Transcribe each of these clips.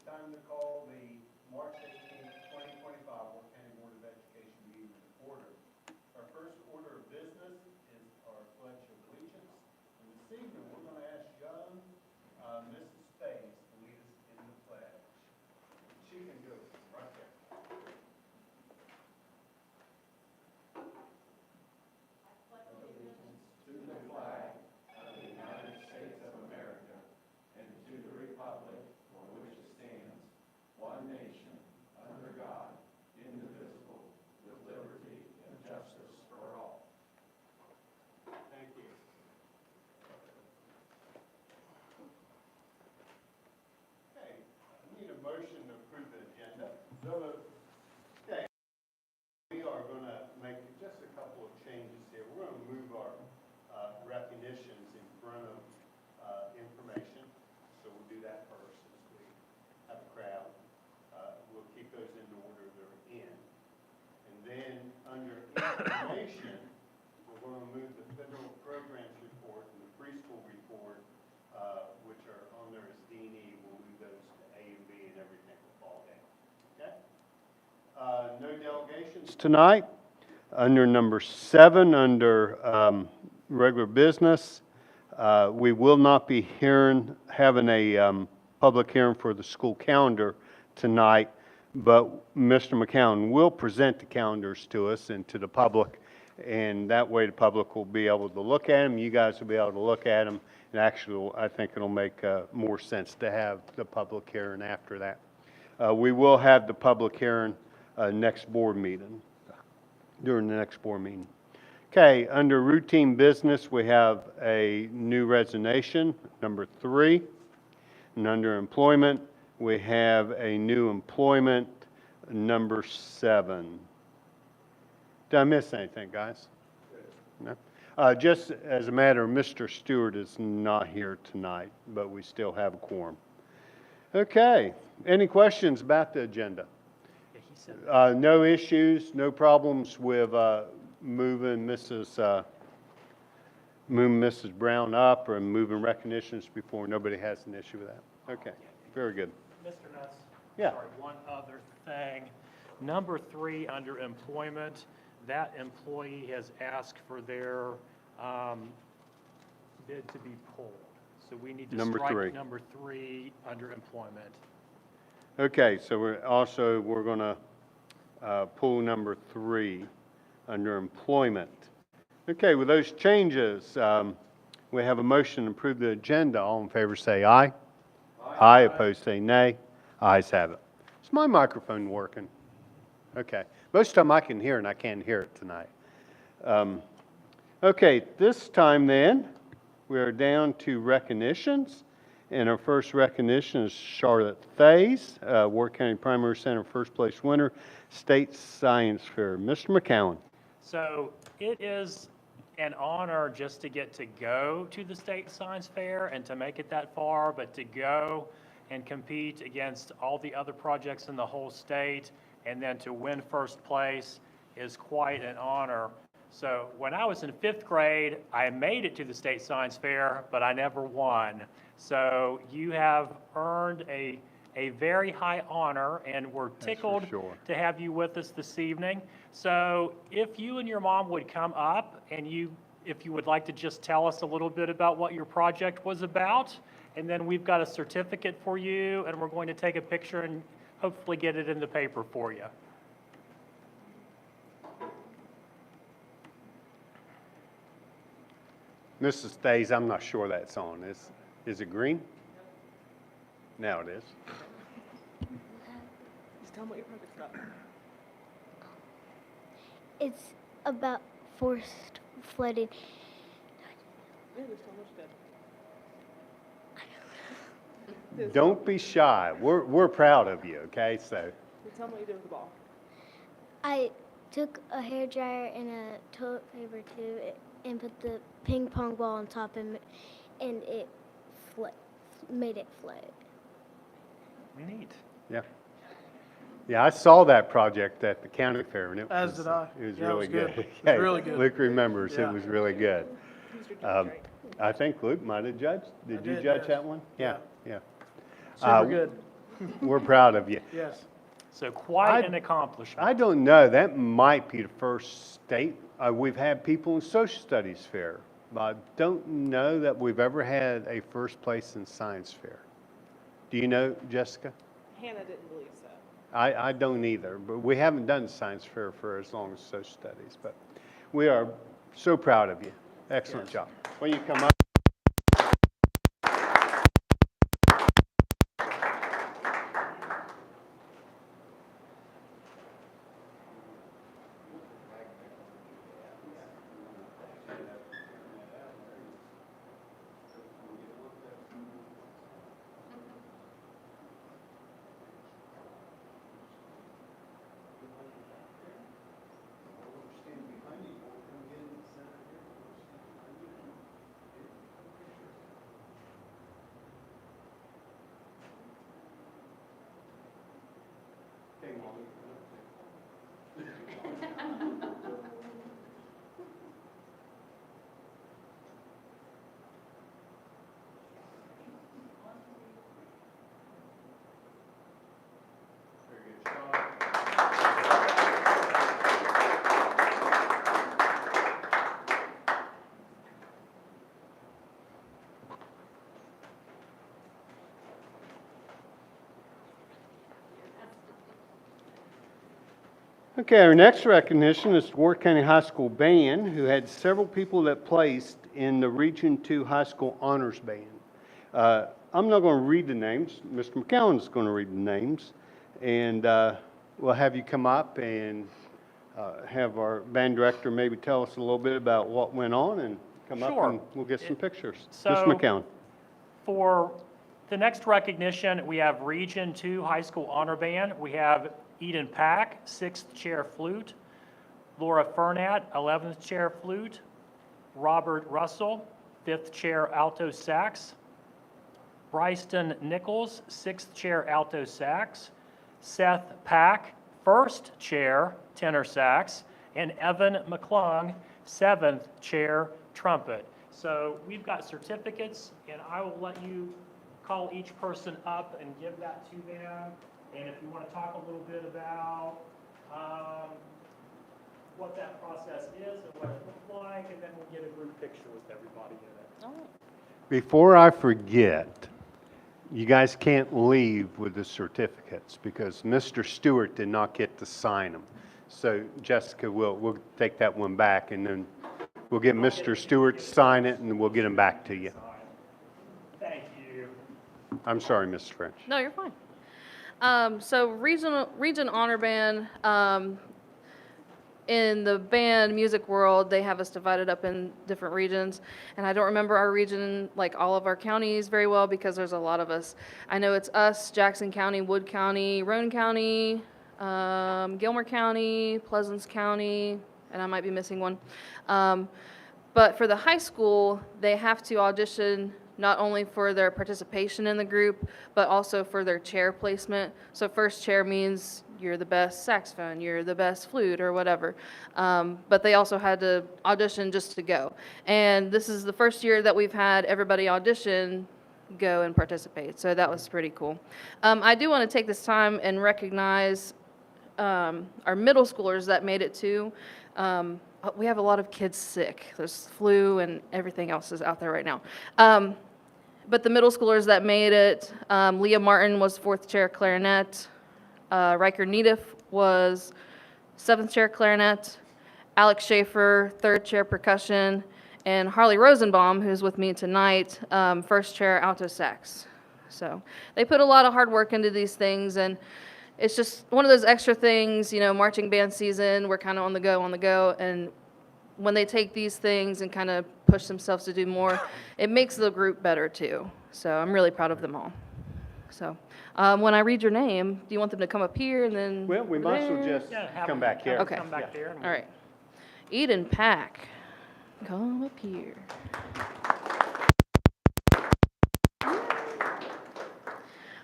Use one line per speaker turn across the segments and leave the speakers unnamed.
Time to call the March 18th, 2025 Wirt County Board of Education meeting to order. Our first order of business is our Pledge of Allegiance. And this evening, we're going to ask young Mrs. Faze to lead us in the pledge. She can do it right there. Allegiance to the flag of the United States of America and to the republic for which it stands, one nation, under God, indivisible, with liberty and justice for all. Thank you. Okay, I need a motion to approve the agenda. Okay, we are going to make just a couple of changes here. We're going to move our recognitions in front of information, so we'll do that first as we have a crowd. We'll keep those in the order they're in. And then under information, we're going to move the federal programs report and the preschool report, which are on there as D&E. We'll move those to A and B, and everything will fall down. Okay? No delegations tonight. Under number 7, under regular business, we will not be having a public hearing for the school calendar tonight, but Mr. McCown will present the calendars to us and to the public, and that way the public will be able to look at them. You guys will be able to look at them, and actually, I think it'll make more sense to have the public hearing after that. We will have the public hearing next board meeting, during the next board meeting. Okay, under routine business, we have a new resignation, number 3. And under employment, we have a new employment, number 7. Did I miss anything, guys? No? Just as a matter of, Mr. Stewart is not here tonight, but we still have a quorum. Okay, any questions about the agenda? No issues, no problems with moving Mrs. Brown up or moving recognitions before. Nobody has an issue with that. Okay, very good.
Mr. Nuss?
Yeah.
Sorry, one other thing. Number 3, under employment, that employee has asked for their bid to be pulled. So we need to strike number 3 under employment.
Okay, so we're going to pull number 3 under employment. Okay, with those changes, we have a motion to approve the agenda. All in favor say aye. Aye. Aye. Opposed say nay. Ayes have it. Is my microphone working? Okay. Most of the time I can hear, and I can't hear it tonight. Okay, this time then, we are down to recognitions. And our first recognition is Charlotte Faze, Wirt County Primary Center first place winner, State Science Fair. Mr. McCowan.
So it is an honor just to get to go to the State Science Fair and to make it that far, but to go and compete against all the other projects in the whole state and then to win first place is quite an honor. So when I was in 5th grade, I made it to the State Science Fair, but I never won. So you have earned a very high honor, and we're tickled to have you with us this evening. So if you and your mom would come up, and if you would like to just tell us a little bit about what your project was about, and then we've got a certificate for you, and we're going to take a picture and hopefully get it in the paper for you.
Mrs. Faze, I'm not sure that's on. Is it green? Now it is.
Just tell them what your project's about.
It's about forest flooding.
Yeah, just tell them what you did.
Don't be shy. We're proud of you, okay? So
Tell them what you did with the ball.
I took a hairdryer and a toilet paper tube and put the ping pong ball on top and it made it float.
Neat.
yeah. Yeah, I saw that project at the county fair, and it
As did I.
was
Yeah,
really
it was good.
good.
It was really good.
Luke remembers,
Yeah.
it was really good.
Who's your judge, right?
I think Luke might have judged. Did you
did,
judge
yes.
that one? Yeah.
Super good.
We're proud of you.
Yes. So quite an accomplishment.
I don't know, that might be the first state, we've had people in social studies fair, but I don't know that we've ever had a first place in science fair. Do you know, Jessica?
Hannah didn't believe so.
I don't either, but we haven't done science fair for as long as social studies, but we are so proud of you. Excellent job. When you come up. Okay, our next recognition is the Wirt County High School Band, who had several people that placed in the Region 2 High School Honors Band. I'm not going to read the names. Mr. McCown's going to read the names. And we'll have you come up and have our band director maybe tell us a little bit about what went on and come up
Sure.
and we'll get some pictures.
So-
Mr. McCown.
For the next recognition, we have Region 2 High School Honor Band. We have Eden Pack, 6th chair flute. Laura Fernat, 11th chair flute. Robert Russell, 5th chair alto sax. Bryston Nichols, 6th chair alto sax. Seth Pack, 1st chair tenor sax. And Evan McClung, 7th chair trumpet. So we've got certificates, and I will let you call each person up and give that to them. And if you want to talk a little bit about what that process is and what it looked like, and then we'll get a group picture with everybody in it.
Before I forget, you guys can't leave with the certificates because Mr. Stewart did not get to sign them. So Jessica, we'll take that one back and then we'll get Mr. Stewart to sign it and we'll get them back to you.
Thank you.
I'm sorry, Mrs. French.
No, you're fine. So Region Honor Band, in the band music world, they have us divided up in different regions. And I don't remember our region, like all of our counties very well because there's a lot of us. I know it's us, Jackson County, Wood County, Roane County, Gilmer County, Pleasance County, and I might be missing one. But for the high school, they have to audition not only for their participation in the group, but also for their chair placement. So first chair means you're the best saxophone, you're the best flute, or whatever. But they also had to audition just to go. And this is the first year that we've had everybody audition, go and participate. So that was pretty cool. I do want to take this time and recognize our middle schoolers that made it too. We have a lot of kids sick. There's flu and everything else is out there right now. But the middle schoolers that made it, Leah Martin was 4th chair clarinet. Riker Neediff was 7th chair clarinet. Alex Schaefer, 3rd chair percussion. And Harley Rosenbaum, who's with me tonight, 1st chair alto sax. So they put a lot of hard work into these things, and it's just one of those extra things, you know, marching band season, we're kind of on the go, and when they take these things and kind of push themselves to do more, it makes the group better too. So I'm really proud of them all. So when I read your name, do you want them to come up here and then?
Well, we might as well just
Yeah,
come back here.
Okay.
Come back there. and
All right. Eden Pack, come up here.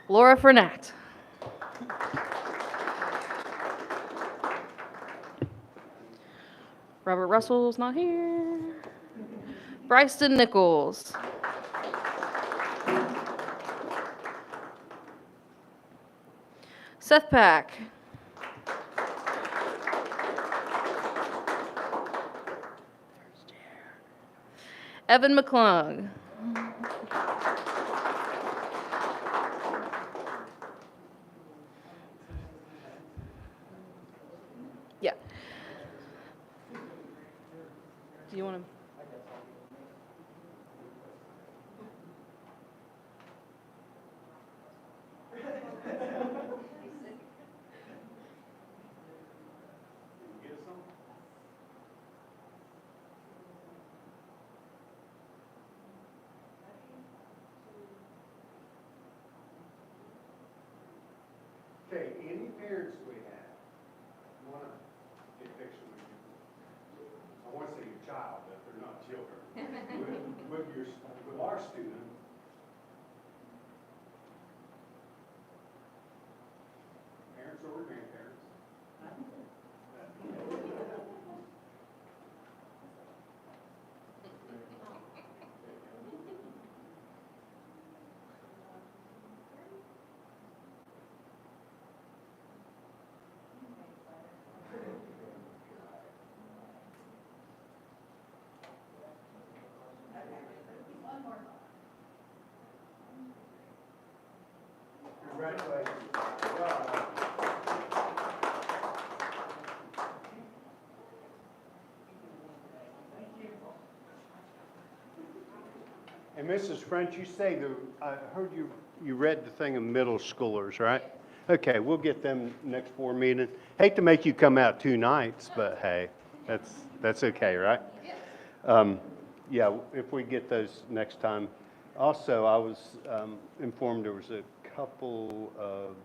Laura Fernat. Robert Russell's not here. Bryston Nichols. Seth Pack. Evan McClung. Yeah. Do you want to?
Get some? Okay, any parents we have want to get a picture with you? I want to say your child, but they're not children. With our student. Parents or grandparents? Congratulations. Good job. And Mrs. French, you say I heard you read the thing of middle schoolers, right? Okay, we'll get them next board meeting. Hate to make you come out 2 nights, but hey, that's okay, right? Yeah, if we get those next time. Also, I was informed there was a couple of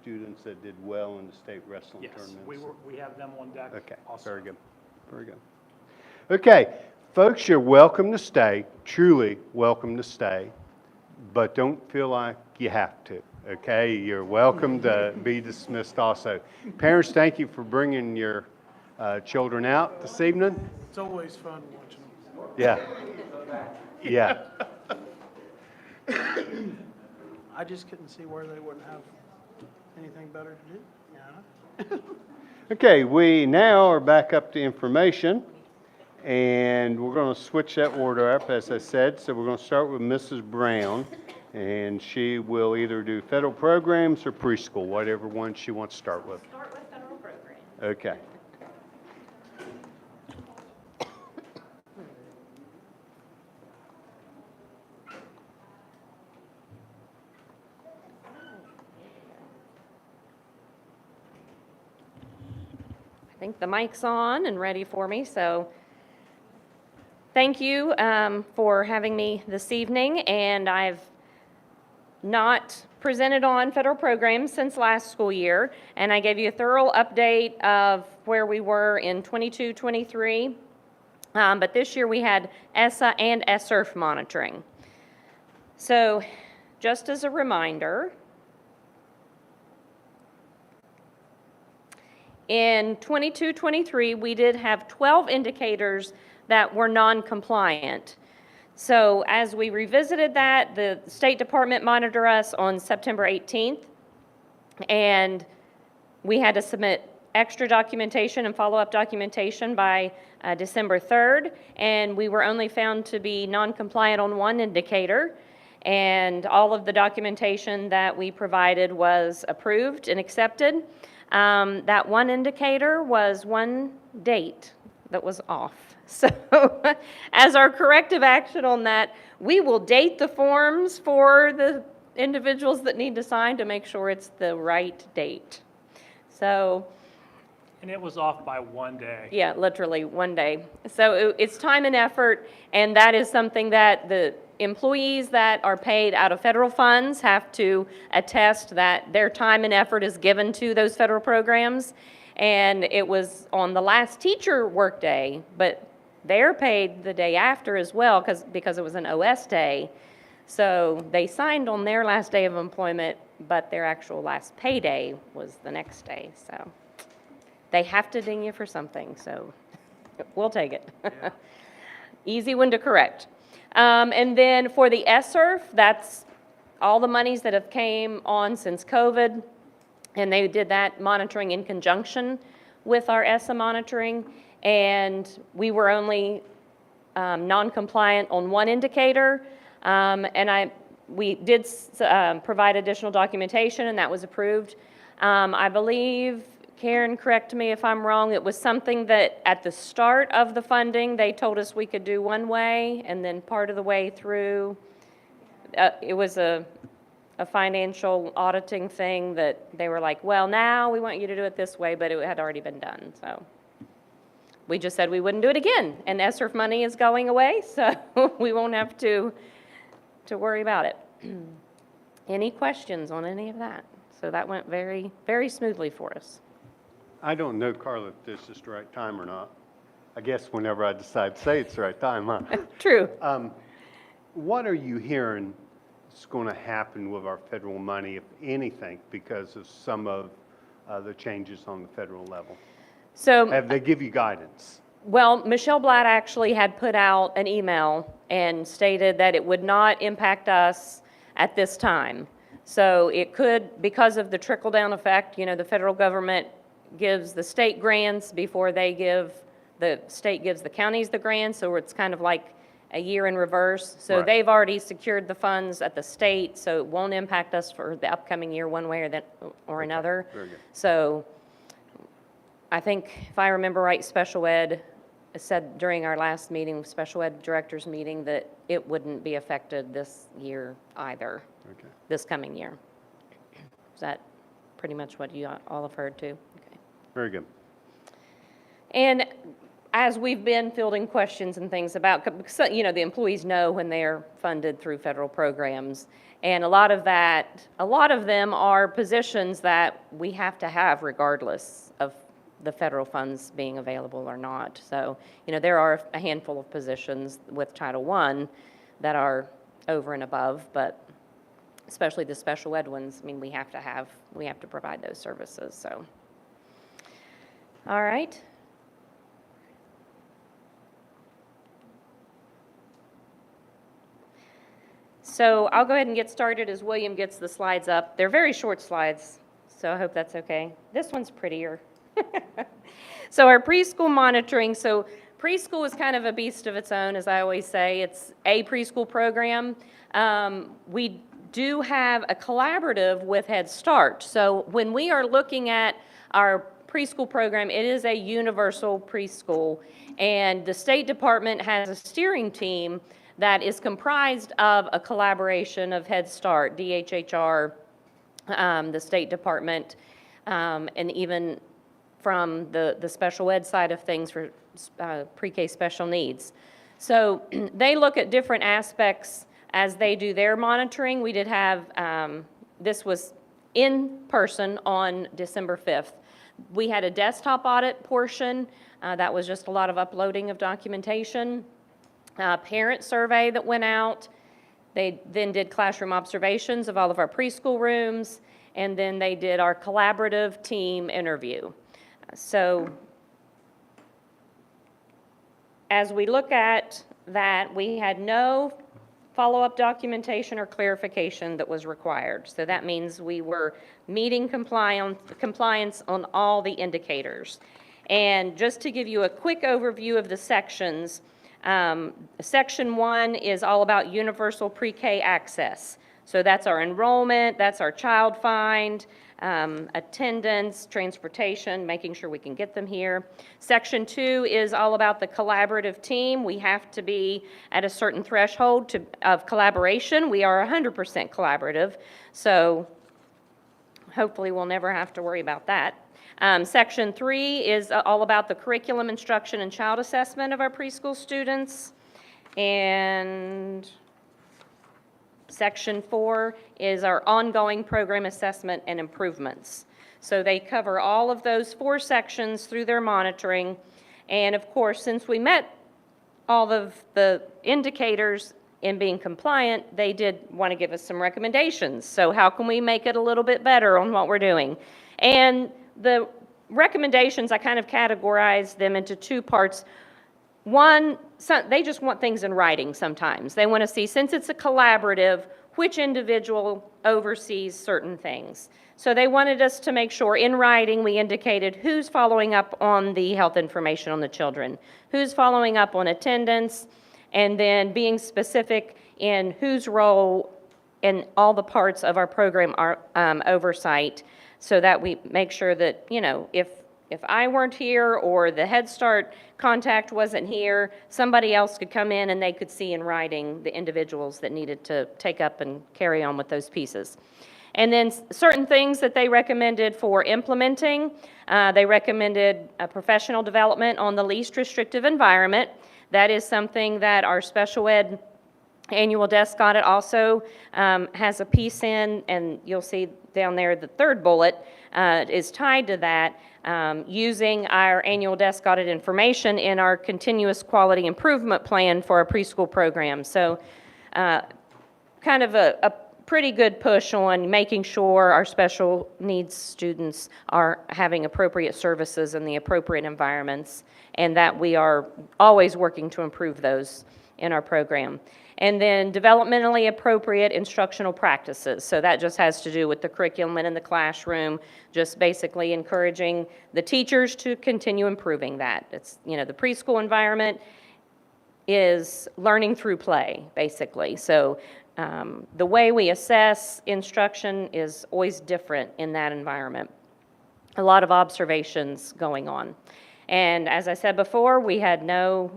students that did well in the state wrestling
Yes,
tournaments.
we have them on deck.
Okay,
also.
very good, very good. Okay, folks, you're welcome to stay, truly welcome to stay, but don't feel like you have to, okay? You're welcome to be dismissed also. Parents, thank you for bringing your children out this evening.
It's always fun watching them.
Yeah. Yeah.
I just couldn't see where they wouldn't have anything better to do. Yeah.
Okay, we now are back up to information, and we're going to switch that order up, as I said. So we're going to start with Mrs. Brown, and she will either do federal programs or preschool, whatever one she wants to start with.
Start with federal program.
Okay.
I think the mic's on and ready for me, so thank you for having me this evening, and I've not presented on federal programs since last school year, and I gave you a thorough update of where we were in 22-23, but this year we had ESSA and ESSERF monitoring. So just as a reminder, in 22-23, we did have 12 indicators that were non-compliant. So as we revisited that, the State Department monitored us on September 18th, and we had to submit extra documentation and follow-up documentation by December 3rd, and we were only found to be non-compliant on one indicator, and all of the documentation that we provided was approved and accepted. That one indicator was one date that was off. So as our corrective action on that, we will date the forms for the individuals that need to sign to make sure it's the right date. So,
And it was off by 1 day.
yeah, literally 1 day. So it's time and effort, and that is something that the employees that are paid out of federal funds have to attest that their time and effort is given to those federal programs. And it was on the last teacher workday, but they're paid the day after as well because it was an OS day. So they signed on their last day of employment, but their actual last payday was the next day. So they have to ding you for something, so we'll take it.
Yeah.
Easy one to correct. And then for the ESSERF, that's all the monies that have came on since COVID. And they did that monitoring in conjunction with our ESSA monitoring, and we were only non-compliant on one indicator, we did provide additional documentation, and that was approved. I believe, Karen, correct me if I'm wrong, it was something that at the start of the funding, they told us we could do one way, and then part of the way through, it was a financial auditing thing that they were like, well, now we want you to do it this way, but it had already been done, so. We just said we wouldn't do it again, and ESSER money is going away, so we won't have to worry about it. Any questions on any of that? So that went very, very smoothly for us.
I don't know, Carla, if this is the right time or not. I guess whenever I decide to say it's the right time, huh?
True.
What are you hearing is going to happen with our federal money, if anything, because of some of the changes on the federal level?
So,
Have they give you guidance?
well, Michelle Blatt actually had put out an email and stated that it would not impact us at this time. So it could, because of the trickle-down effect, the federal government gives the state grants before the state gives the counties the grants, so it's kind of like a year in reverse. So
Right.
they've already secured the funds at the state, so it won't impact us for the upcoming year one way or another.
Very good.
So I think, if I remember right, special ed said during our last meeting, special ed directors meeting, that it wouldn't be affected this year either,
Okay.
this coming year. Is that pretty much what you all have heard too? Okay.
Very good.
And as we've been fielding questions and things about, because, the employees know when they're funded through federal programs, and a lot of them are positions that we have to have regardless of the federal funds being available or not. So, there are a handful of positions with Title I that are over and above, but especially the special ed ones, we have to provide those services, so. All right. So I'll go ahead and get started as William gets the slides up. They're very short slides, so I hope that's okay. This one's prettier. So our preschool monitoring, so preschool is kind of a beast of its own, as I always say. It's a preschool program. We do have a collaborative with Head Start. So when we are looking at our preschool program, it is a universal preschool, and the State Department has a steering team that is comprised of a collaboration of Head Start, DHHR, the State Department, and even from the special ed side of things for pre-K special needs. So they look at different aspects as they do their monitoring. We did have, this was in person on December 5th. We had a desktop audit portion. That was just a lot of uploading of documentation. Parent survey that went out. They then did classroom observations of all of our preschool rooms, and then they did our collaborative team interview. So as we look at that, we had no follow-up documentation or clarification that was required. So that means we were meeting compliance on all the indicators. And just to give you a quick overview of the sections, Section 1 is all about universal pre-K access. So that's our enrollment, that's our child find, attendance, transportation, making sure we can get them here. Section 2 is all about the collaborative team. We have to be at a certain threshold of collaboration. We are 100% collaborative, so hopefully we'll never have to worry about that. Section 3 is all about the curriculum, instruction, and child assessment of our preschool students. And Section 4 is our ongoing program assessment and improvements. So they cover all of those 4 sections through their monitoring. And of course, since we met all of the indicators in being compliant, they did want to give us some recommendations. So how can we make it a little bit better on what we're doing? And the recommendations, I kind of categorize them into 2 parts. One, they just want things in writing sometimes. They want to see, since it's a collaborative, which individual oversees certain things. So they wanted us to make sure, in writing, we indicated who's following up on the health information on the children, who's following up on attendance, and then being specific in whose role in all the parts of our program are oversight, so that we make sure that, you know, if I weren't here or the Head Start contact wasn't here, somebody else could come in and they could see in writing the individuals that needed to take up and carry on with those pieces. And then certain things that they recommended for implementing, they recommended a professional development on the least restrictive environment. That is something that our special ed annual desk audit also has a piece in, and you'll see down there the third bullet is tied to that, using our annual desk audit information in our continuous quality improvement plan for our preschool program. So kind of a pretty good push on making sure our special needs students are having appropriate services in the appropriate environments, and that we are always working to improve those in our program. And then developmentally appropriate instructional practices. So that just has to do with the curriculum in the classroom, just basically encouraging the teachers to continue improving that. It's, you know, the preschool environment is learning through play, basically. So the way we assess instruction is always different in that environment. A lot of observations going on. And as I said before, we had no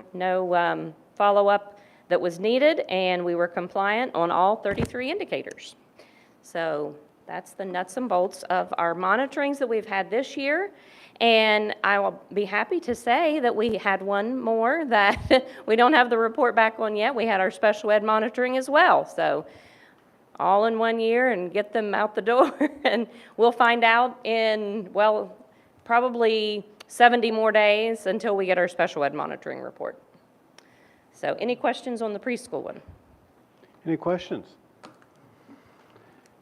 follow-up that was needed, and we were compliant on all 33 indicators. So that's the nuts and bolts of our monitorings that we've had this year. And I will be happy to say that we had one more that we don't have the report back on yet. We had our special ed monitoring as well. So all in 1 year and get them out the door. And we'll find out in, well, probably 70 more days until we get our special ed monitoring report. So any questions on the preschool one?
Any questions?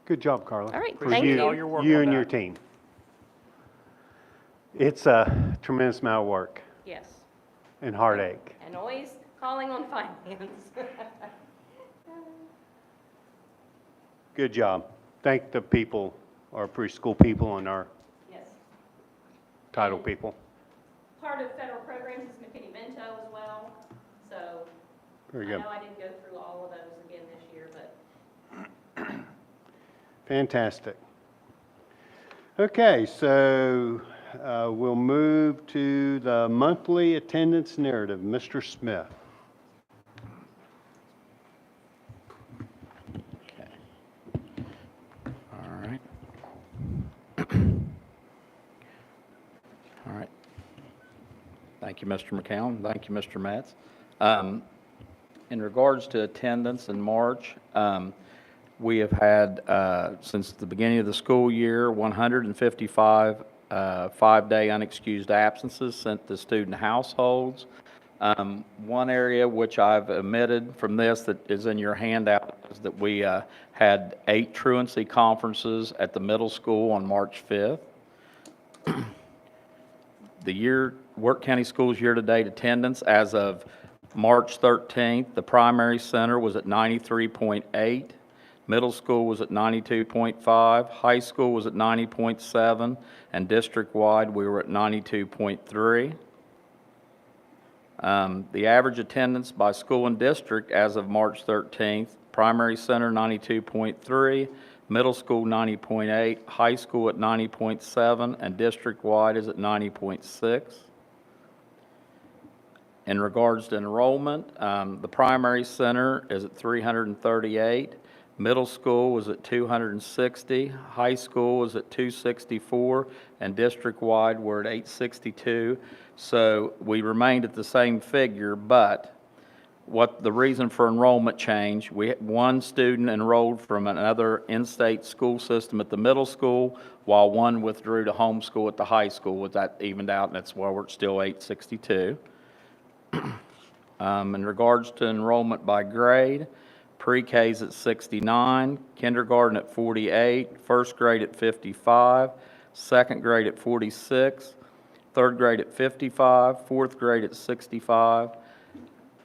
Good job, Carla.
All right,
For
thank you.
All your work
You
on
and your
that.
team. It's a tremendous amount of work
Yes.
and heartache.
And always calling on finance.
Good job. Thank the people, our preschool people and our
Yes.
title people.
Part of federal programs is McKinney-Vento as well, so
Very
I
good.
know I didn't go through all of those again this year, but
Fantastic. Okay, so we'll move to the monthly attendance narrative. Mr. Smith.
All right. All right. Thank you, Mr. McCown. Thank you, Mr. Metz. In regards to attendance in March, we have had, since the beginning of the school year, 155 5-day unexcused absences sent to student households. One area which I've omitted from this that is in your handout is that we had 8 truancy conferences at the middle school on March 5th. The Wirt County Schools year-to-date attendance as of March 13th, the primary center was at 93.8, middle school was at 92.5, high school was at 90.7, and district-wide we were at 92.3. The average attendance by school and district as of March 13th, primary center 92.3, middle school 90.8, high school at 90.7, and district-wide is at 90.6. In regards to enrollment, the primary center is at 338, middle school was at 260, high school was at 264, and district-wide we're at 862. So we remained at the same figure, but what the reason for enrollment change, we had one student enrolled from another in-state school system at the middle school, while one withdrew to homeschool at the high school. With that evened out, and that's why we're still 862. In regards to enrollment by grade, pre-K is at 69, kindergarten at 48, first grade at 55, second grade at 46, third grade at 55, fourth grade at 65.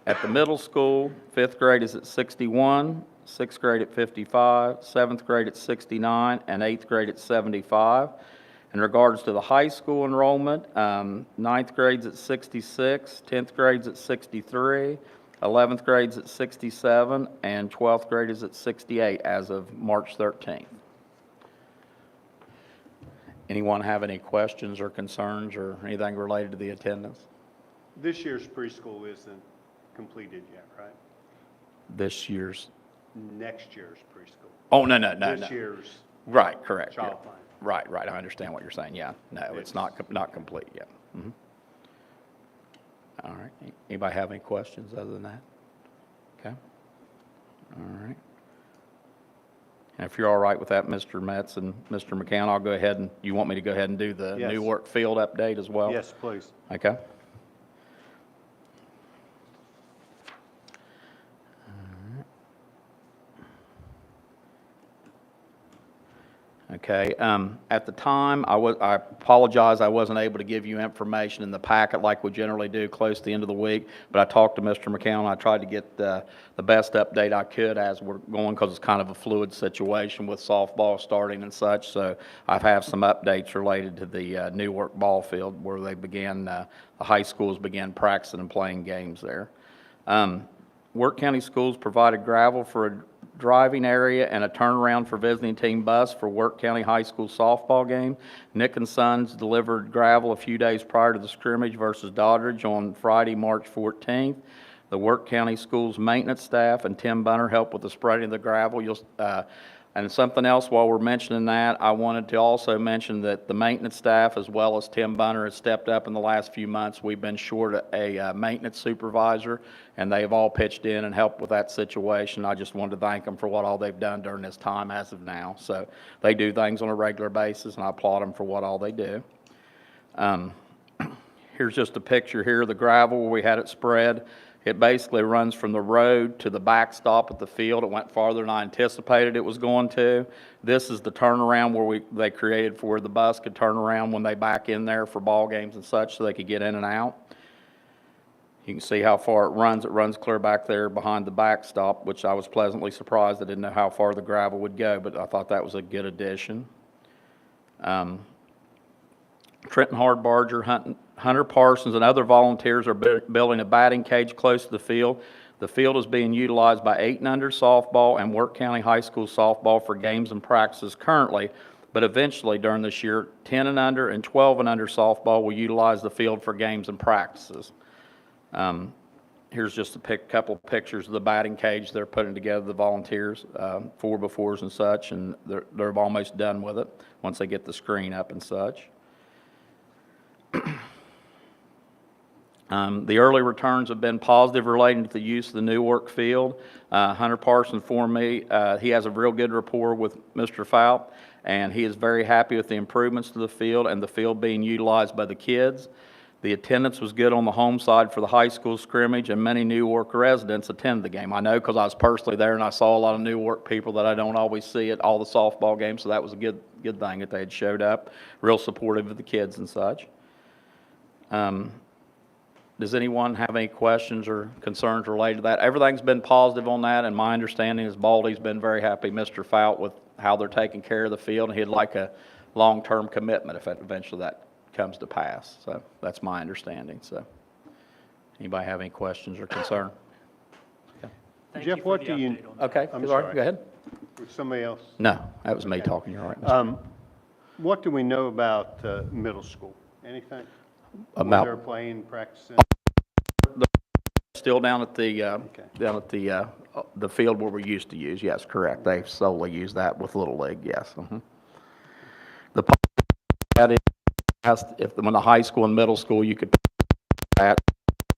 At the middle school, fifth grade is at 61, 6th grade at 55, 7th grade at 69, and 8th grade at 75. In regards to the high school enrollment, 9th grade's at 66, 10th grade's at 63, 11th grade's at 67, and 12th grade is at 68 as of March 13th. Anyone have any questions or concerns or anything related to the attendance?
This year's preschool isn't completed yet, right?
This year's,
Next year's preschool.
oh, no.
This year's
Right, correct. Yeah.
child plan.
Right, I understand what you're saying, yeah. No, it's not complete yet. Mhm. All right, anybody have any questions other than that? Okay, all right. And if you're all right with that, Mr. Metz and Mr. McCann, I'll go ahead and, you want me to go ahead and do the
Yes.
Newark field update as well?
Yes, please.
Okay. Okay, at the time, I apologize, I wasn't able to give you information in the packet like we generally do close to the end of the week, but I talked to Mr. McCown, I tried to get the best update I could as we're going, because it's kind of a fluid situation with softball starting and such, so I have some updates related to the Newark ball field where they began, the high schools began practicing and playing games there. Wirt County Schools provided gravel for a driving area and a turnaround for visiting team bus for Wirt County High School softball game. Nick and Sons delivered gravel a few days prior to the scrimmage versus Doddridge on Friday, March 14th. The Wirt County Schools maintenance staff and Tim Bunner helped with the spreading of the gravel. And something else while we're mentioning that, I wanted to also mention that the maintenance staff as well as Tim Bunner has stepped up in the last few months. We've been short a maintenance supervisor, and they've all pitched in and helped with that situation. I just wanted to thank them for what all they've done during this time as of now. So they do things on a regular basis, and I applaud them for what all they do. Here's just a picture here of the gravel where we had it spread. It basically runs from the road to the backstop at the field. It went farther than I anticipated it was going to. This is the turnaround where they created for where the bus could turn around when they back in there for ball games and such, so they could get in and out. You can see how far it runs. It runs clear back there behind the backstop, which I was pleasantly surprised. I didn't know how far the gravel would go, but I thought that was a good addition. Trenton Hardbarger, Hunter Parsons, and other volunteers are building a batting cage close to the field. The field is being utilized by 8 and under softball and Wirt County High School softball for games and practices currently, but eventually during this year, 10 and under and 12 and under softball will utilize the field for games and practices. Here's just a couple pictures of the batting cage they're putting together, the volunteers, 4x4s and such, and they're almost done with it once they get the screen up and such. The early returns have been positive relating to the use of the Newark field. Hunter Parsons informed me he has a real good rapport with Mr. Fout, and he is very happy with the improvements to the field and the field being utilized by the kids. The attendance was good on the home side for the high school scrimmage, and many Newark residents attended the game. I know because I was personally there and I saw a lot of Newark people that I don't always see at all the softball games, so that was a good thing that they had showed up, real supportive of the kids and such. Does anyone have any questions or concerns related to that? Everything's been positive on that, and my understanding is Baldy's been very happy, Mr. Fout, with how they're taking care of the field, and he'd like a long-term commitment if eventually that comes to pass. So that's my understanding. So anybody have any questions or concern?
Thank
Jeff,
you for
what
the
do you-
update on that.
Okay,
I'm
all right,
sorry.
go ahead.
Was somebody else?
No, that was me talking. You're all right.
What do we know about middle school? Anything?
About-
Where they're playing, practicing?
Still down at the field where we used to use. Yes, correct. They solely use that with Little League. Yes. The that is, when the high school and middle school, you could that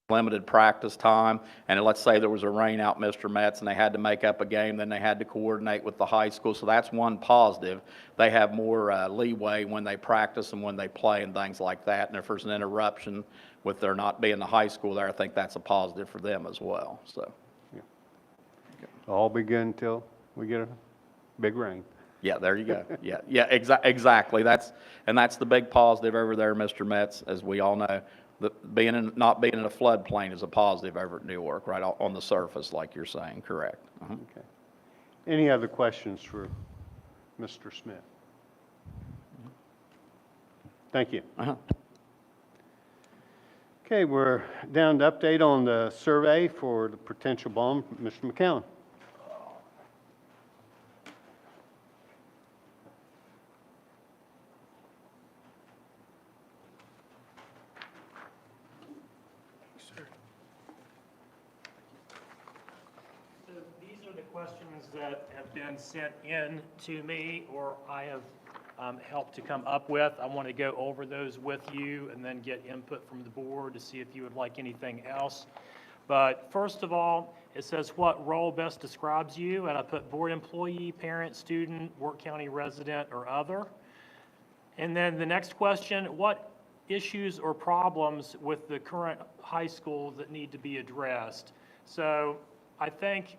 limited practice time, and let's say there was a rain out, Mr. Metz, and they had to make up a game, then they had to coordinate with the high school. So that's one positive. They have more leeway when they practice and when they play and things like that. And if there's an interruption with there not being the high school there, I think that's a positive for them as well. So,
All be good until we get a big rain.
yeah, there you go. Yeah, exactly. That's the big positive over there, Mr. Metz, as we all know. Not being in a floodplain is a positive over at Newark, right on the surface, like you're saying. Correct.
Okay. Any other questions for Mr. Smith? Thank you.
Uh-huh.
Okay, we're down to update on the survey for the potential bond. Mr. McCown.
So these are the questions that have been sent in to me, or I have helped to come up with. I want to go over those with you and then get input from the board to see if you would like anything else. But first of all, it says what role best describes you, and I put board employee, parent, student, Wirt County resident, or other. And then the next question, what issues or problems with the current high school that need to be addressed? So I think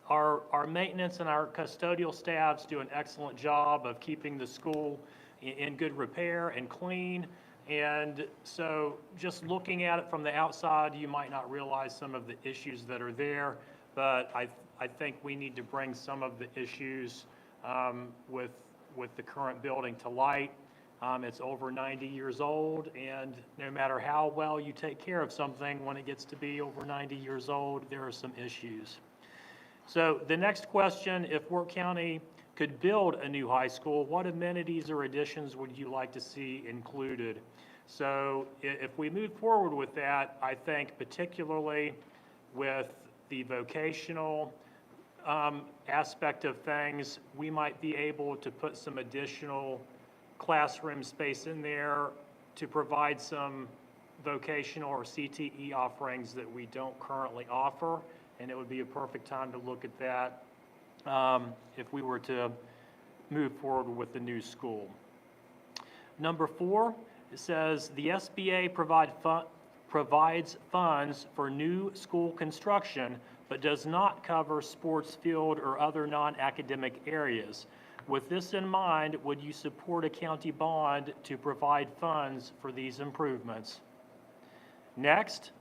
our maintenance and our custodial staffs do an excellent job of keeping the school in good repair and clean. And so just looking at it from the outside, you might not realize some of the issues that are there, but I think we need to bring some of the issues with the current building to light. It's over 90 years old, and no matter how well you take care of something, when it gets to be over 90 years old, there are some issues. So the next question, if Wirt County could build a new high school, what amenities or additions would you like to see included? So if we move forward with that, I think particularly with the vocational aspect of things, we might be able to put some additional classroom space in there to provide some vocational or CTE offerings that we don't currently offer, and it would be a perfect time to look at that if we were to move forward with the new school. Number 4, it says the SBA provides funds for new school construction, but does not cover sports field or other non-academic areas. With this in mind, would you support a county bond to provide funds for these improvements? Next,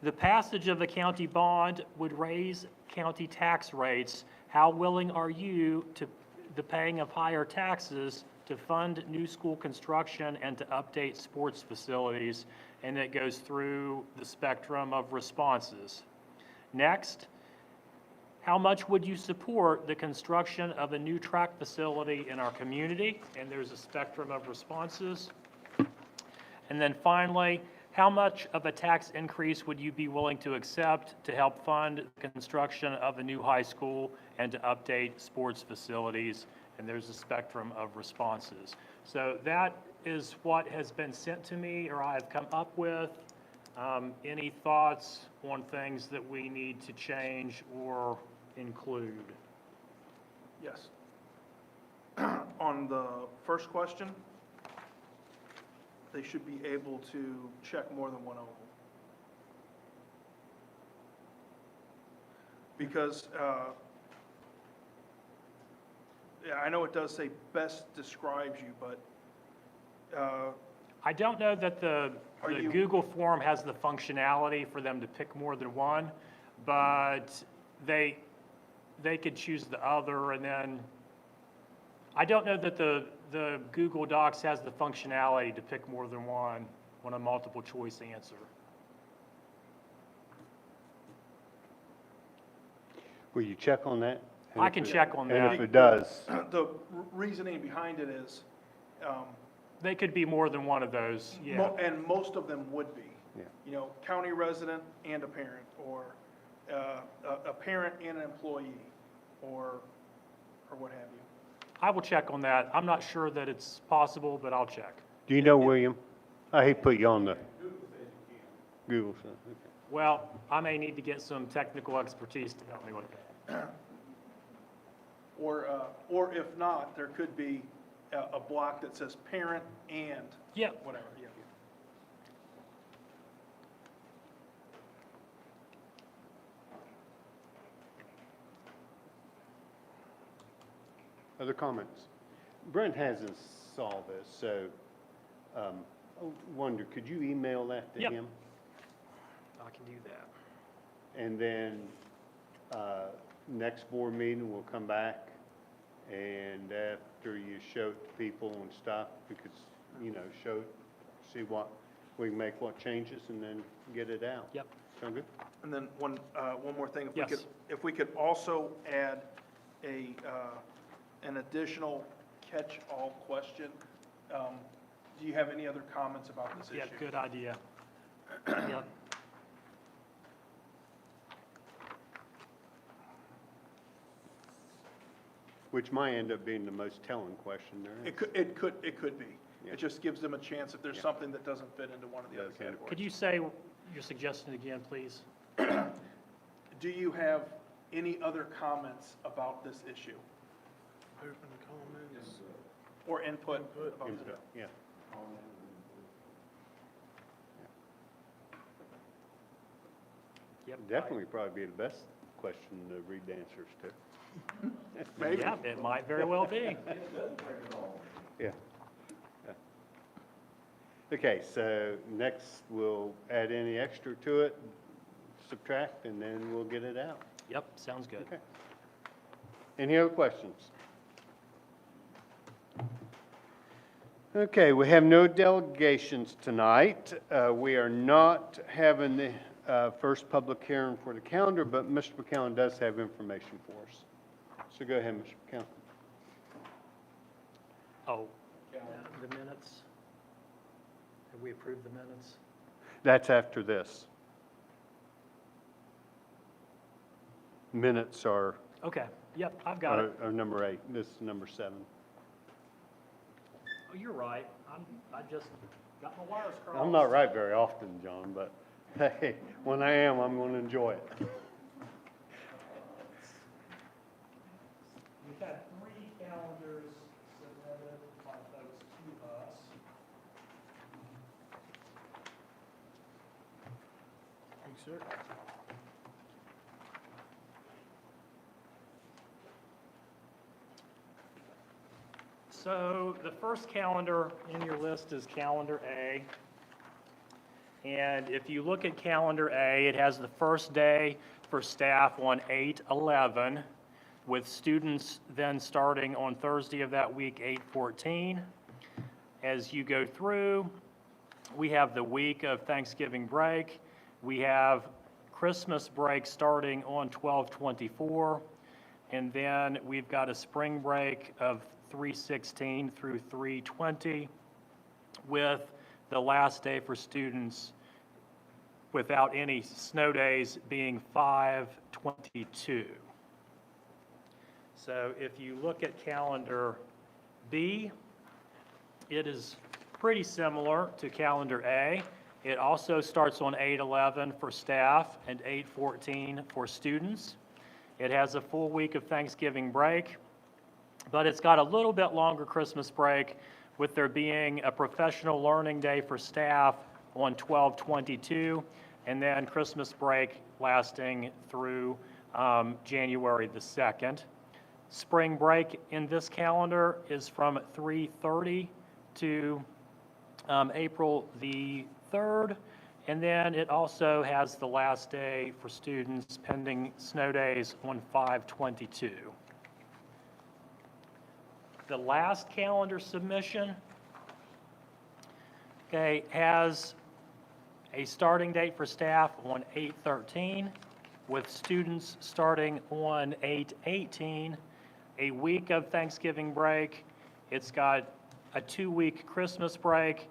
the passage of the county bond would raise county tax rates. How willing are you to the paying of higher taxes to fund new school construction and to update sports facilities? And it goes through the spectrum of responses. Next, how much would you support the construction of a new track facility in our community? And there's a spectrum of responses. And then finally, how much of a tax increase would you be willing to accept to help fund the construction of a new high school and to update sports facilities? And there's a spectrum of responses. So that is what has been sent to me or I've come up with. Any thoughts on things that we need to change or include?
Yes. On the first question, they should be able to check more than one oval. Because, yeah, I know it does say best describes you, but,
I don't know that the
Are you-
Google form has the functionality for them to pick more than one, but they could choose the other, and then, I don't know that the Google Docs has the functionality to pick more than one on a multiple choice answer.
Will you check on that? And
I
if
can
it-
check on
And
that.
if it does,
the reasoning behind it is,
They could be more than one of those, yeah.
and most of them would be.
Yeah.
You know, county resident and a parent, or a parent and an employee, or what have you.
I will check on that. I'm not sure that it's possible, but I'll check.
do you know, William? I hate to put you on the. Google says, okay.
Well, I may need to get some technical expertise to help me with that.
Or if not, there could be a block that says parent and
Yeah,
whatever, yeah.
Other comments? Brent hasn't saw this, so I wonder, could you email that to
Yep.
him?
I can do that.
And then next board meeting, we'll come back, and after you show it to people and stuff, we could, show, see what, we can make what changes, and then get it out.
Yep.
Sound good?
And then one more thing,
Yes.
if we could also add an additional catch-all question. Do you have any other comments about this issue?
Yeah, good idea. Yep.
Which might end up being the most telling question there is.
It could be.
Yeah.
It just gives them a chance if there's
Yeah.
something that doesn't fit into one of the other
Okay.
categories.
Could you say your suggestion again, please?
Do you have any other comments about this issue?
Open comments.
Or input about
Input,
this?
yeah.
Yep.
Definitely probably be the best question to read the answers to.
Maybe.
Yeah, it might very well be.
Yeah. Yeah. Okay, so next we'll add any extra to it, subtract, and then we'll get it out.
Yep, sounds good.
Okay. Any other questions? Okay, we have no delegations tonight. We are not having the first public hearing for the calendar, but Mr. McCown does have information for us. So go ahead, Mr. McCown.
Oh, the minutes? Have we approved the minutes?
That's after this. Minutes are
Okay, yep, I've got it.
are number 8. This is number 7.
Oh, you're right. I just got my wires crossed.
I'm not right very often, John, but hey, when I am, I'm going to enjoy it.
We've had 3 calendars submitted by folks to us.
Thanks, sir.
So the first calendar in your list is calendar A. And if you look at calendar A, it has the first day for staff on 8/11, with students then starting on Thursday of that week, 8/14. As you go through, we have the week of Thanksgiving break. We have Christmas break starting on 12/24. And then we've got a spring break of 3/16 through 3/20, with the last day for students without any snow days being 5/22. So if you look at calendar B, it is pretty similar to calendar A. It also starts on 8/11 for staff and 8/14 for students. It has a full week of Thanksgiving break, but it's got a little bit longer Christmas break, with there being a professional learning day for staff on 12/22, and then Christmas break lasting through January the 2nd. Spring break in this calendar is from 3/30 to April the 3rd, and then it also has the last day for students pending snow days on 5/22. The last calendar submission, okay, has a starting date for staff on 8/13, with students starting on 8/18, a week of Thanksgiving break. It's got a 2-week Christmas break.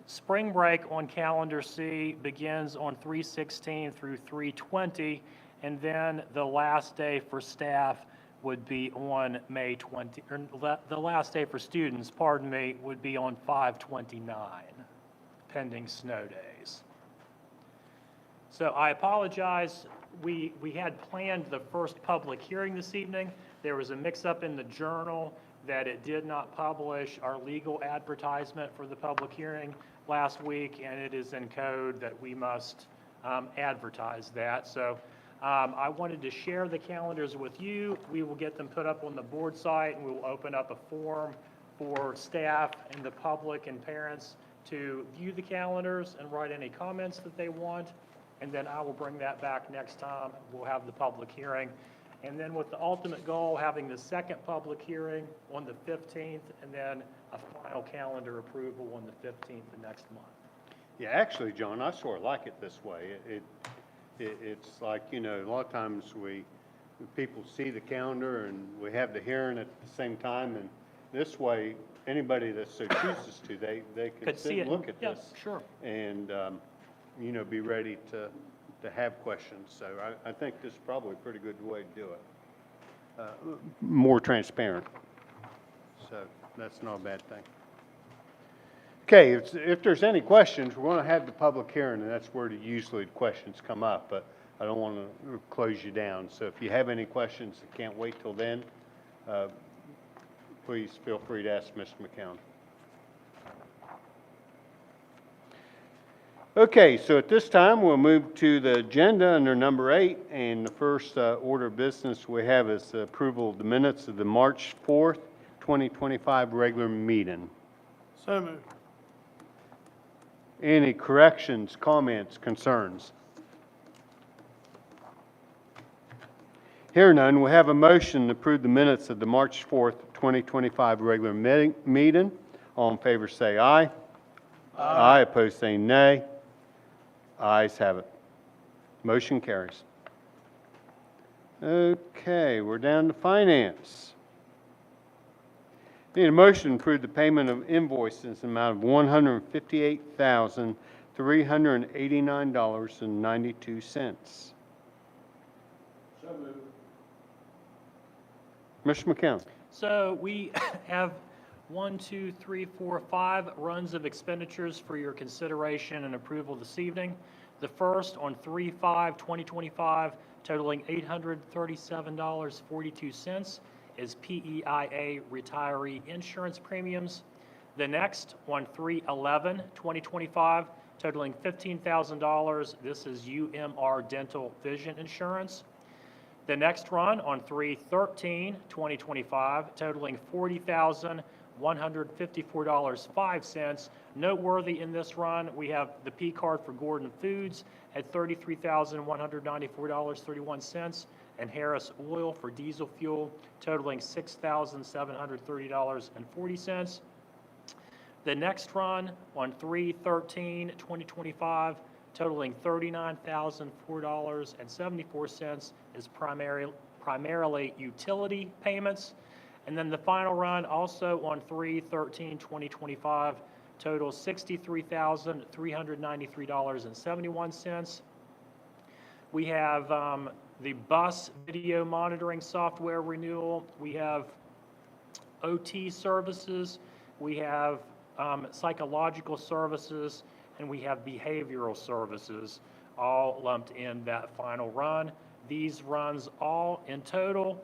Spring break on calendar C begins on 3/16 through 3/20, and then the last day for staff would be on May 20, or the last day for students, pardon me, would be on 5/29, pending snow days. So I apologize, we had planned the first public hearing this evening. There was a mix-up in the Journal that it did not publish our legal advertisement for the public hearing last week, and it is in code that we must advertise that. So I wanted to share the calendars with you. We will get them put up on the board site, and we will open up a forum for staff and the public and parents to view the calendars and write any comments that they want. And then I will bring that back next time. We'll have the public hearing. And then with the ultimate goal, having the second public hearing on the 15th, and then a final calendar approval on the 15th of next month.
Yeah, actually, John, I sort of like it this way. It's like, you know, a lot of times people see the calendar and we have the hearing at the same time, and this way, anybody that so chooses to, they can
Could
sit
see
and
it.
look at
Yeah,
this.
sure.
And, you know, be ready to have questions. So I think this is probably a pretty good way to do it. More transparent. So that's not a bad thing. Okay, if there's any questions, we're going to have the public hearing, and that's where usually the questions come up, but I don't want to close you down. So if you have any questions that can't wait till then, please feel free to ask Mr. McCown. Okay, so at this time, we'll move to the agenda under number 8, and the first order of business we have is the approval of the minutes of the March 4th, 2025 regular meeting.
So moved.
Any corrections, comments, concerns? Hear none, we have a motion to approve the minutes of the March 4th, 2025 regular meeting. All in favor say aye. Aye. Opposed say nay. Ayes have it. Motion carries. Okay, we're down to finance. Need a motion to approve the payment of invoices in the amount of $158,389.92. So moved. Mr. McCown.
So we have 5 runs of expenditures for your consideration and approval this evening. The first on 3/5/2025 totaling $837.42 is PEIA retiree insurance premiums. The next on 3/11/2025 totaling $15,000. This is UMR dental vision insurance. The next run on 3/13/2025 totaling $40,154.05. Noteworthy in this run, we have the P card for Gordon Foods at $33,194.31, and Harris Oil for diesel fuel totaling $6,730.40. The next run on 3/13/2025 totaling $39,004.74 is primarily utility payments. And then the final run, also on 3/13/2025, totals $63,393.71. We have the bus video monitoring software renewal. We have OT services. We have psychological services, and we have behavioral services, all lumped in that final run. These runs all in total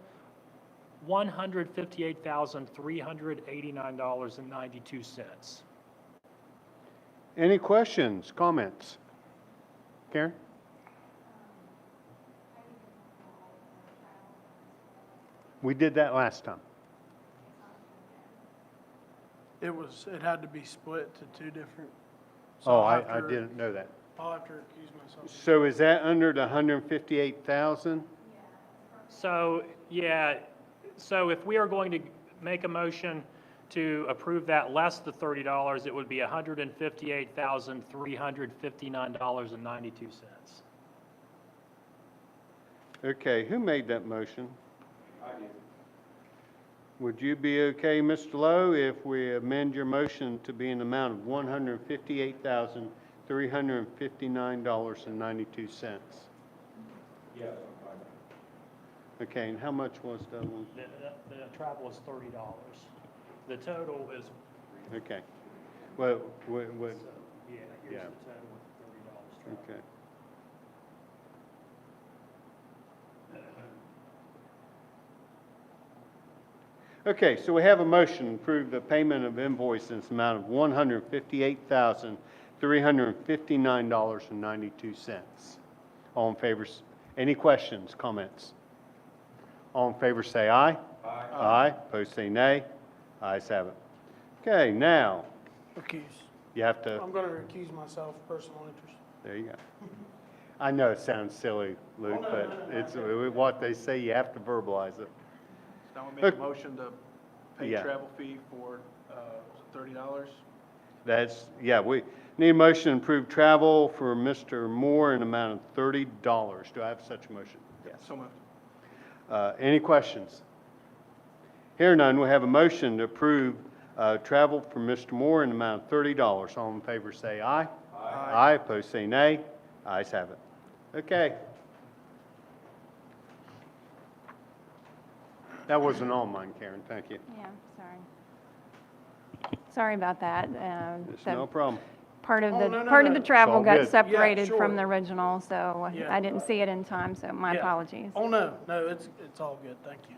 $158,389.92.
Any questions, comments? Karen? We did that last time.
It had to be split to two different. so
Oh,
I'll have
I
to-
didn't know that.
I'll have to recuse myself.
So is that under the 158,000?
So, yeah, so if we are going to make a motion to approve that less the $30, it would be $158,359.92.
Okay, who made that motion? I did. Would you be okay, Mr. Lowe, if we amend your motion to be an amount of $158,359.92? Yes, I'm fine. Okay, and how much was that one?
The travel is $30. The total is,
Okay. Well,
yeah, here's the
Yeah.
total with $30 travel.
okay. Okay, so we have a motion to approve the payment of invoices in the amount of $158,359.92. All in favor, any questions, comments? All in favor say aye. Aye. Aye, opposed say nay. Ayes have it. Okay, now,
Recuse.
you have to,
I'm going to recuse myself, personal interest.
there you go. I know it sounds silly, Luke, but it's what they say, you have to verbalize it.
Now we make a motion to pay
Yeah.
travel fee for, $30.
That's, yeah, we need a motion to approve travel for Mr. Moore in an amount of $30. Do I have such a motion? Yes.
So moved.
Any questions? Here none, we have a motion to approve travel for Mr. Moore in an amount of $30. All in favor say aye. Aye. Aye, opposed say nay. Ayes have it. Okay. That wasn't all mine, Karen, thank you.
Yeah, sorry. Sorry about that.
It's no problem.
Part of
Oh,
the,
no, no,
part
no.
of the
It's
travel
all
got
good.
separated
Yeah,
from the
sure.
original, so
Yeah.
I didn't see it in time, so my
Yeah.
apologies.
Oh, no, it's all good, thank you.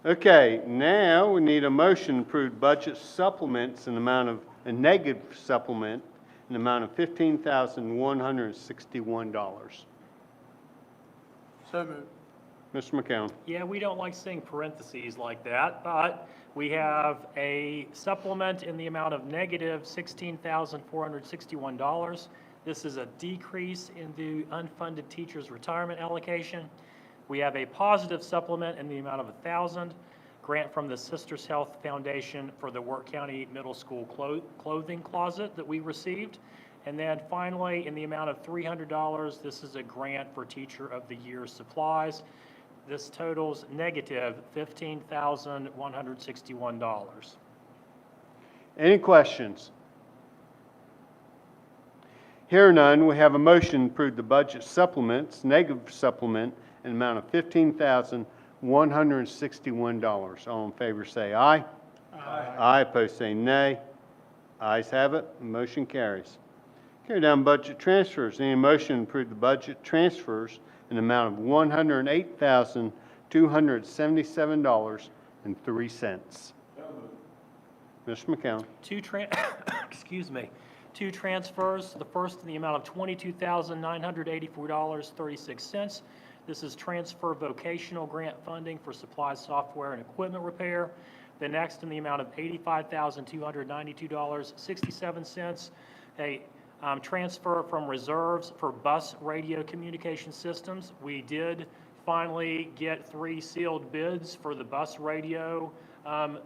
Okay, now we need a motion to approve budget supplements in the amount of, a negative supplement in the amount of $15,161.
So moved.
Mr. McCown.
Yeah, we don't like seeing parentheses like that, but we have a supplement in the amount of negative $16,461. This is a decrease in the unfunded teacher's retirement allocation. We have a positive supplement in the amount of $1,000, grant from the Sisters Health Foundation for the Wirt County Middle School clothing closet that we received. And then finally, in the amount of $300, this is a grant for Teacher of the Year supplies. This totals negative $15,161.
Any questions? Here none, we have a motion to approve the budget supplements, negative supplement, in the amount of $15,161. All in favor say aye. Aye. Aye, opposed say nay. Ayes have it, motion carries. Carry down budget transfers. Any motion to approve the budget transfers in the amount of $108,277.03. Mr. McCown.
Excuse me, two transfers. The first in the amount of $22,984.36. This is transfer vocational grant funding for supplies, software, and equipment repair. The next in the amount of $85,292.67. A transfer from reserves for bus radio communication systems. We did finally get 3 sealed bids for the bus radio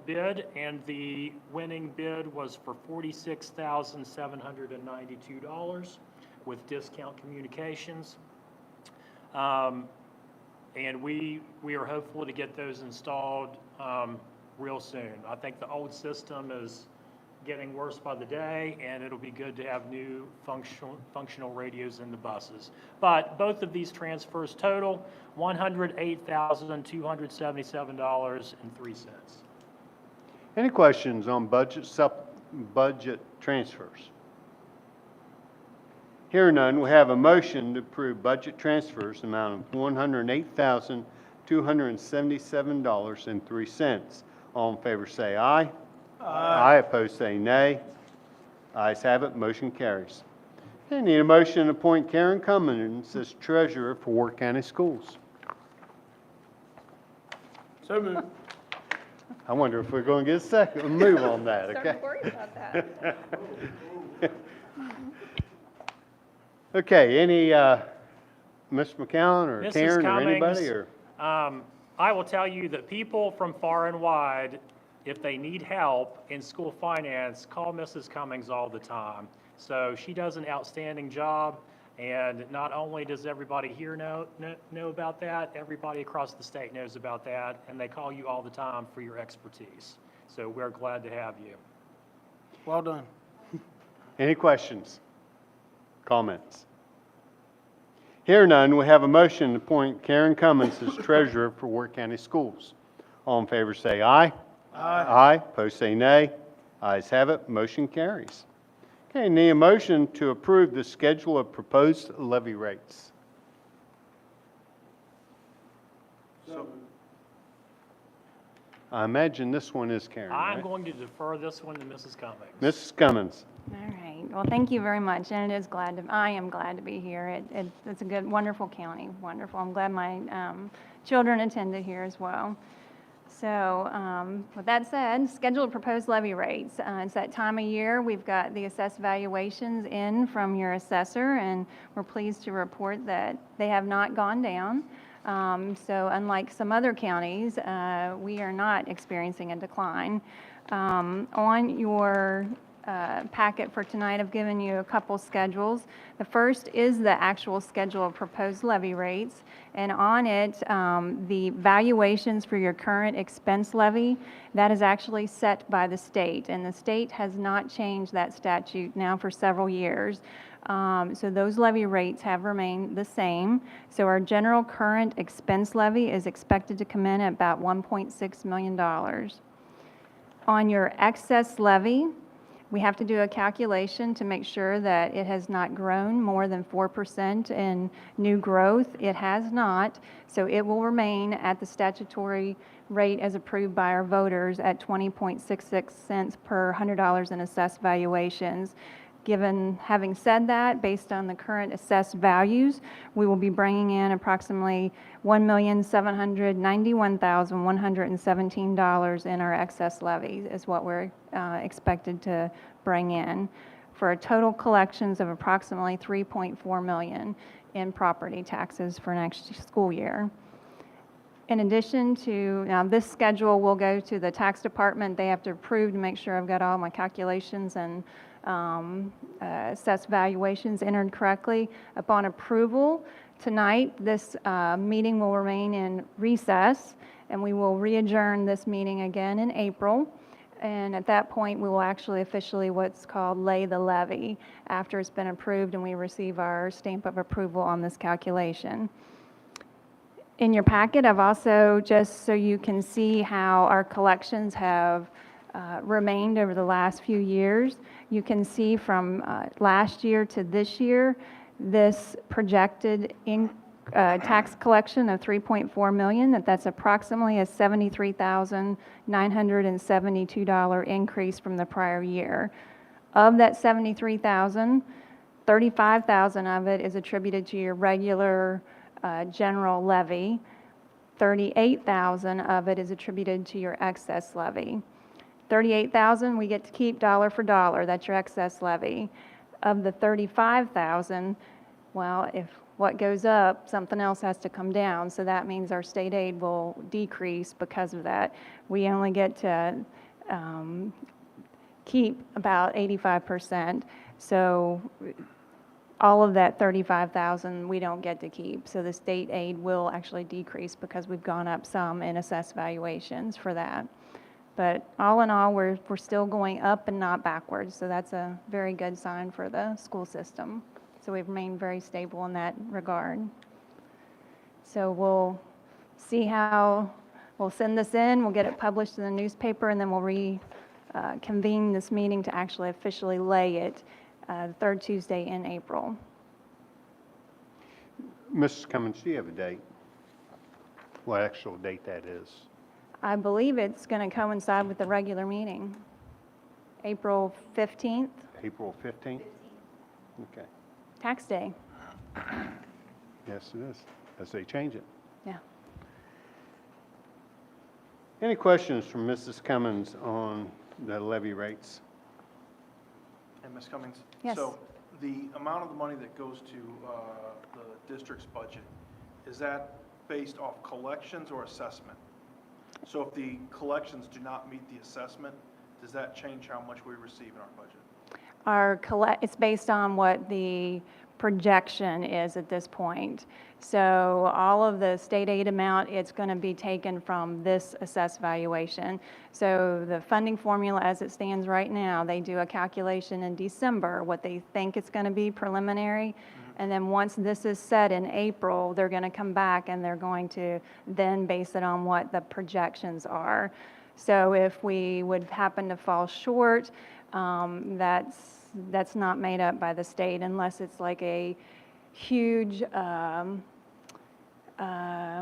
bid, and the winning bid was for $46,792 with Discount Communications. And we are hopeful to get those installed real soon. I think the old system is getting worse by the day, and it'll be good to have new functional radios in the buses. But both of these transfers total $108,277.03.
Any questions on budget transfers? Here none, we have a motion to approve budget transfers amount of $108,277.03. All in favor say aye. Aye, opposed say nay. Ayes have it, motion carries. Okay, need a motion to appoint Karen Cummins as treasurer for Wirt County Schools.
So moved.
I wonder if we're going to get a second move on that, okay?
Starting to worry about that.
Okay, any, Ms. McCown or
Mrs.
Karen or anybody,
Cummings,
or?
I will tell you that people from far and wide, if they need help in school finance, call Mrs. Cummings all the time. So she does an outstanding job, and not only does everybody here know about that, everybody across the state knows about that, and they call you all the time for your expertise. So we're glad to have you.
Well done.
Any questions? Comments? Here none, we have a motion to appoint Karen Cummins as treasurer for Wirt County Schools. All in favor say aye.
Aye.
Aye, opposed say nay. Ayes have it, motion carries. Okay, need a motion to approve the schedule of proposed levy rates. I imagine this one is Karen,
I'm
right?
going to defer this one to Mrs. Cummings.
Mrs. Cummins.
All right, well, thank you very much, and I am glad to be here. It's a good, wonderful county, wonderful. I'm glad my children attended here as well. So with that said, scheduled proposed levy rates. It's that time of year. We've got the assessed valuations in from your assessor, and we're pleased to report that they have not gone down. So unlike some other counties, we are not experiencing a decline. On your packet for tonight, I've given you a couple schedules. The first is the actual schedule of proposed levy rates, and on it, the valuations for your current expense levy, that is actually set by the state, and the state has not changed that statute now for several years. So those levy rates have remained the same. So our general current expense levy is expected to come in at about $1.6 million. On your excess levy, we have to do a calculation to make sure that it has not grown more than 4% in new growth. It has not, so it will remain at the statutory rate as approved by our voters at 20.66 cents per $100 in assessed valuations. Having said that, based on the current assessed values, we will be bringing in approximately $1,791,117 in our excess levy is what we're expected to bring in, for a total collections of approximately $3.4 million in property taxes for next school year. In addition to, now this schedule will go to the tax department. They have to approve to make sure I've got all my calculations and assessed valuations entered correctly. Upon approval tonight, this meeting will remain in recess, and we will re-adjourn this meeting again in April. And at that point, we will actually officially what's called lay the levy after it's been approved and we receive our stamp of approval on this calculation. In your packet, I've also, just so you can see how our collections have remained over the last few years, you can see from last year to this year, this projected tax collection of $3.4 million, that's approximately a $73,972 increase from the prior year. Of that $73,000, $35,000 of it is attributed to your regular general levy. $38,000 of it is attributed to your excess levy. $38,000 we get to keep dollar for dollar, that's your excess levy. Of the $35,000, well, if what goes up, something else has to come down, so that means our state aid will decrease because of that. We only get to keep about 85%, so all of that $35,000 we don't get to keep, so the state aid will actually decrease because we've gone up some in assessed valuations for that. But all in all, we're still going up and not backwards, so that's a very good sign for the school system. So we've remained very stable in that regard. So we'll see how, we'll send this in, we'll get it published in the newspaper, and then we'll reconvene this meeting to actually officially lay it the third Tuesday in April.
Mrs. Cummins, do you have a date? What actual date that is?
I believe it's going to coincide with the regular meeting, April 15th,
April 15th? Okay.
tax day.
Yes, it is, as they change it.
Yeah.
Any questions from Mrs. Cummins on the levy rates?
And Ms. Cummings?
Yes.
So the amount of the money that goes to the district's budget, is that based off collections or assessment? So if the collections do not meet the assessment, does that change how much we receive in our budget?
It's based on what the projection is at this point. So all of the state aid amount, it's going to be taken from this assessed valuation. So the funding formula as it stands right now, they do a calculation in December, what they think it's going to be preliminary. And then once this is set in April, they're going to come back and they're going to then base it on what the projections are. So if we would happen to fall short, that's not made up by the state unless it's like a huge, what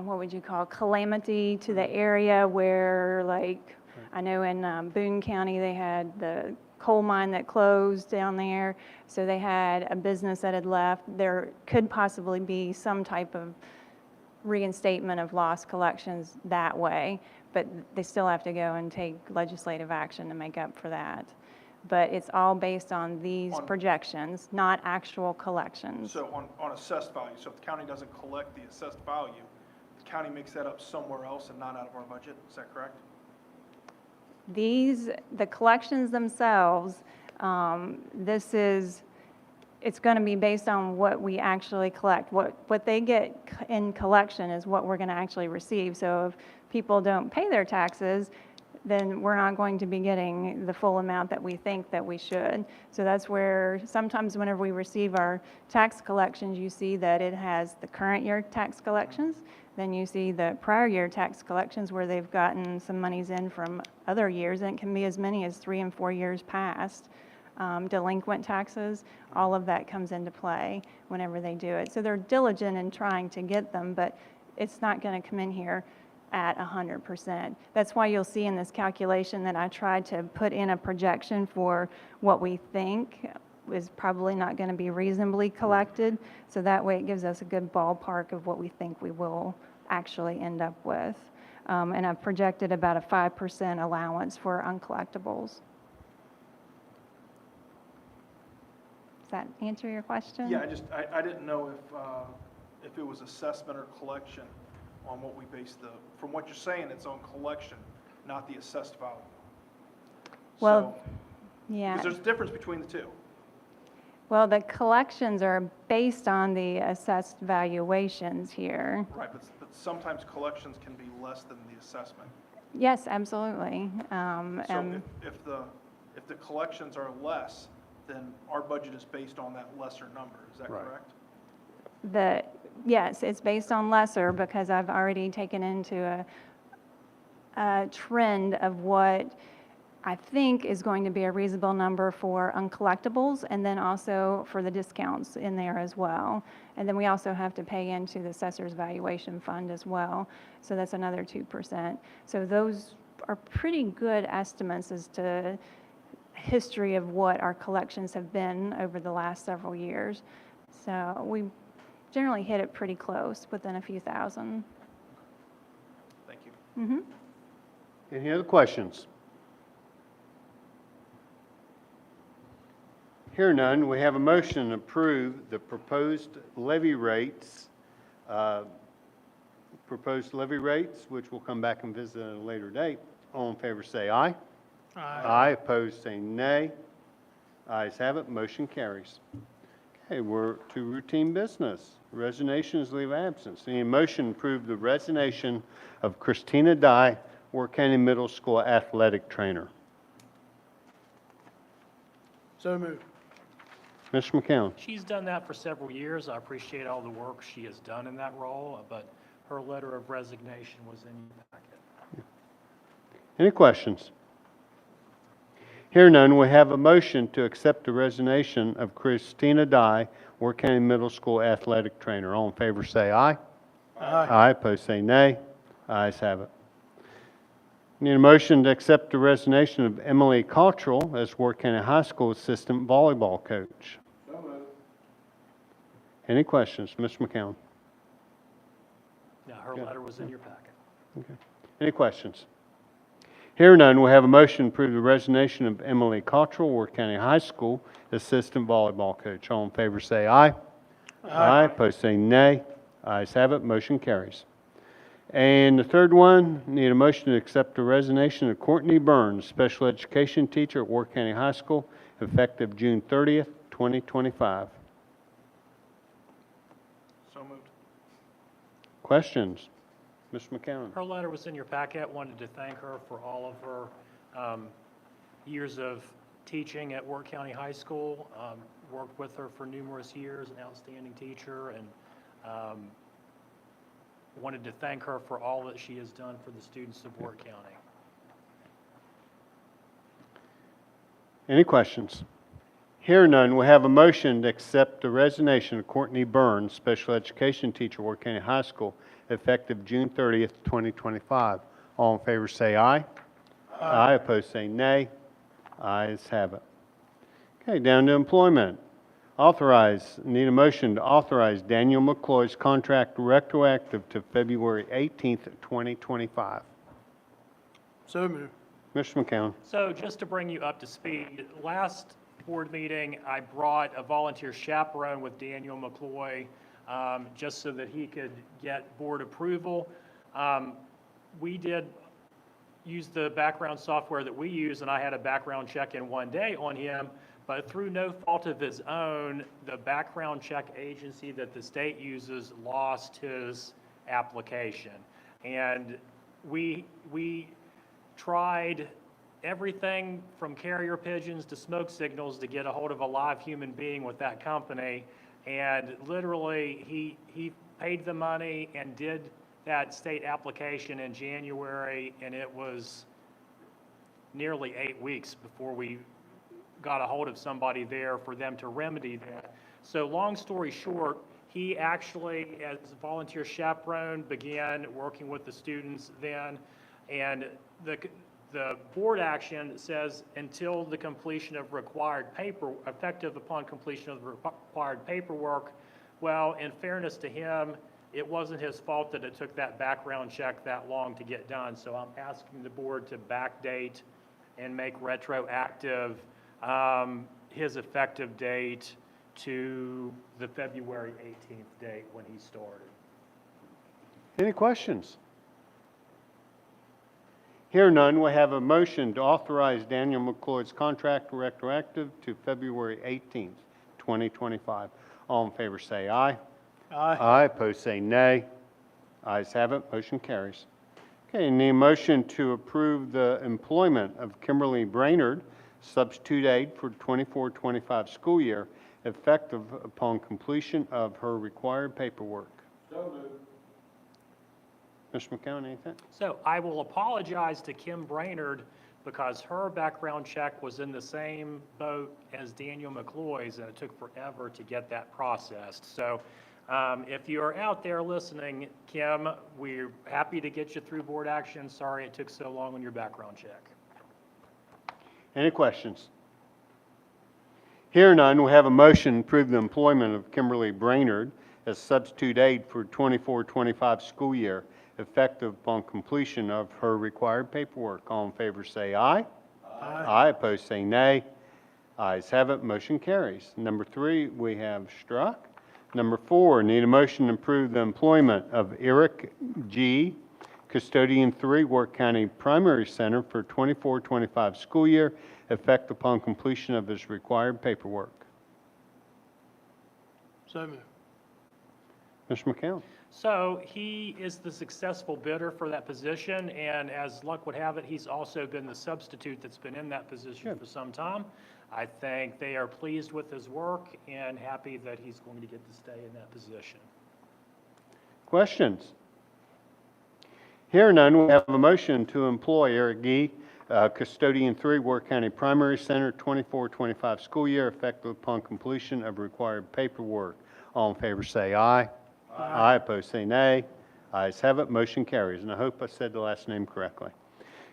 would you call, calamity to the area where, like, I know in Boone County they had the coal mine that closed down there, so they had a business that had left. There could possibly be some type of reinstatement of lost collections that way. but they still have to go and take legislative action to make up for that. But it's all based on these projections, not actual collections.
So on assessed value, so if the county doesn't collect the assessed value, the county makes that up somewhere else and not out of our budget, is that correct?
The collections themselves, it's going to be based on what we actually collect. What they get in collection is what we're going to actually receive. So if people don't pay their taxes, then we're not going to be getting the full amount that we think that we should. So that's where sometimes whenever we receive our tax collections, you see that it has the current year tax collections, then you see the prior year tax collections where they've gotten some monies in from other years, and it can be as many as 3 and 4 years past. Delinquent taxes, all of that comes into play whenever they do it. So they're diligent in trying to get them, but it's not going to come in here at 100%. That's why you'll see in this calculation that I tried to put in a projection for what we think is probably not going to be reasonably collected. So that way it gives us a good ballpark of what we think we will actually end up with. And I've projected about a 5% allowance for uncollectibles. Does that answer your question?
Yeah, I didn't know if it was assessment or collection on what we base from what you're saying, it's on collection, not the assessed value.
Well,
So,
yeah.
because there's a difference between the two.
Well, the collections are based on the assessed valuations here.
Right, but sometimes collections can be less than the assessment.
Yes, absolutely.
So if the collections are less, then our budget is based on that lesser number, is that correct?
Yes, it's based on lesser because I've already taken into a trend of what I think is going to be a reasonable number for uncollectibles, and then also for the discounts in there as well. And then we also have to pay into the assessor's valuation fund as well, so that's another 2%. So those are pretty good estimates as to history of what our collections have been over the last several years. So we generally hit it pretty close, within a few thousand.
Thank you.
Any other questions? Hear none, we have a motion to approve the proposed levy rates, which we'll come back and visit at a later date. All in favor say aye. Aye, opposed say nay. Ayes have it, motion carries. Okay, we're to routine business. Resignations, leave of absence. Any motion to approve the resignation of Christina Dye, Wirt County Middle School athletic trainer.
So moved.
Mr. McCown.
She's done that for several years. I appreciate all the work she has done in that role, but her letter of resignation was in your packet.
Any questions? Hear none, we have a motion to accept the resignation of Christina Dye, Wirt County Middle School athletic trainer. All in favor say aye.
Aye.
Aye, opposed say nay. Ayes have it. Need a motion to accept the resignation of Emily Cottrell as Wirt County High School assistant volleyball coach.
So moved.
Any questions? Mr. McCown.
Now, her letter was in your packet.
Okay. Any questions? Hear none, we have a motion to approve the resignation of Emily Cottrell, Wirt County High School assistant volleyball coach. All in favor say aye. Aye. Opposed say nay. Ayes have it, motion carries. And the third one, need a motion to accept the resignation of Courtney Burns, special education teacher at Wirt County High School, effective June 30th, 2025.
So moved.
Questions? Mr. McCown.
Her letter was in your packet. Wanted to thank her for all of her years of teaching at Wirt County High School. Worked with her for numerous years, an outstanding teacher, and wanted to thank her for all that she has done for the students of Wirt County.
Any questions? Hear none, we have a motion to accept the resignation of Courtney Burns, special education teacher, Wirt County High School, effective June 30th, 2025. All in favor say aye. Aye. Opposed say nay. Ayes have it. Okay, down to employment. Need a motion to authorize Daniel McCloy's contract retroactive to February 18th, 2025.
So moved.
Mr. McCown?
So just to bring you up to speed, last board meeting, I brought a volunteer chaperone with Daniel McCloy, just so that he could get board approval. We did use the background software that we use, and I had a background check in one day on him, but through no fault of his own, the background check agency that the state uses lost his application. And we tried everything from carrier pigeons to smoke signals to get a hold of a live human being with that company. And literally, he paid the money and did that state application in January, and it was nearly 8 weeks before we got a hold of somebody there for them to remedy that. So long story short, he actually, as a volunteer chaperone, began working with the students then, and the board action says until the completion of effective upon completion of the required paperwork. Well, in fairness to him, it wasn't his fault that it took that background check that long to get done. So I'm asking the board to backdate and make retroactive his effective date to the February 18th date when he started.
Any questions? Hear none, we have a motion to authorize Daniel McCloy's contract retroactive to February 18th, 2025. All in favor say aye.
Aye.
Aye, opposed say nay. Ayes have it, motion carries. Okay, need a motion to approve the employment of Kimberly Brainerd, substitute aide for 24-25 school year, effective upon completion of her required paperwork. So moved. Mr. McCown, anything?
So I will apologize to Kim Brainerd because her background check was in the same boat as Daniel McCloy's, and it took forever to get that processed. So if you're out there listening, Kim, we're happy to get you through board action. Sorry it took so long on your background check.
Any questions? Hear none, we have a motion to approve the employment of Kimberly Brainerd as substitute aide for 24-25 school year, effective upon completion of her required paperwork. All in favor say aye. Aye. Aye, opposed say nay. Ayes have it, motion carries. Number 3, we have struck. Number 4, need a motion to approve the employment of Eric G., custodian 3, Wirt County Primary Center for 24-25 school year, effective upon completion of his required paperwork.
So moved.
Mr. McCown?
So he is the successful bidder for that position, and as luck would have it, he's also been the substitute that's been in that position for some time. I think they are pleased with his work and happy that he's going to get to stay in that position.
Questions? Hear none, we have a motion to employ Eric Gee, custodian 3, Wirt County Primary Center, 24-25 school year, effective upon completion of required paperwork. All in favor say aye. Aye, opposed say nay. Ayes have it, motion carries. And I hope I said the last name correctly.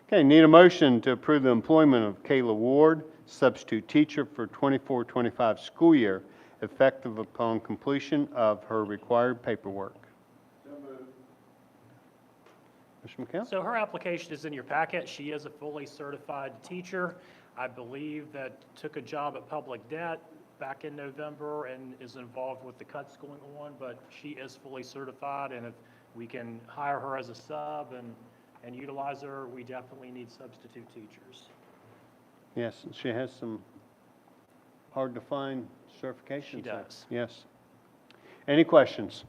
Okay, need a motion to approve the employment of Kayla Ward, substitute teacher for 24-25 school year, effective upon completion of her required paperwork. Mr. McCown?
So her application is in your packet. She is a fully certified teacher. I believe that took a job at Public Debt back in November and is involved with the cuts going on, but she is fully certified, and if we can hire her as a sub and utilize her, we definitely need substitute teachers.
Yes, she has some hard-to-find certifications.
She does.
Yes. Any questions?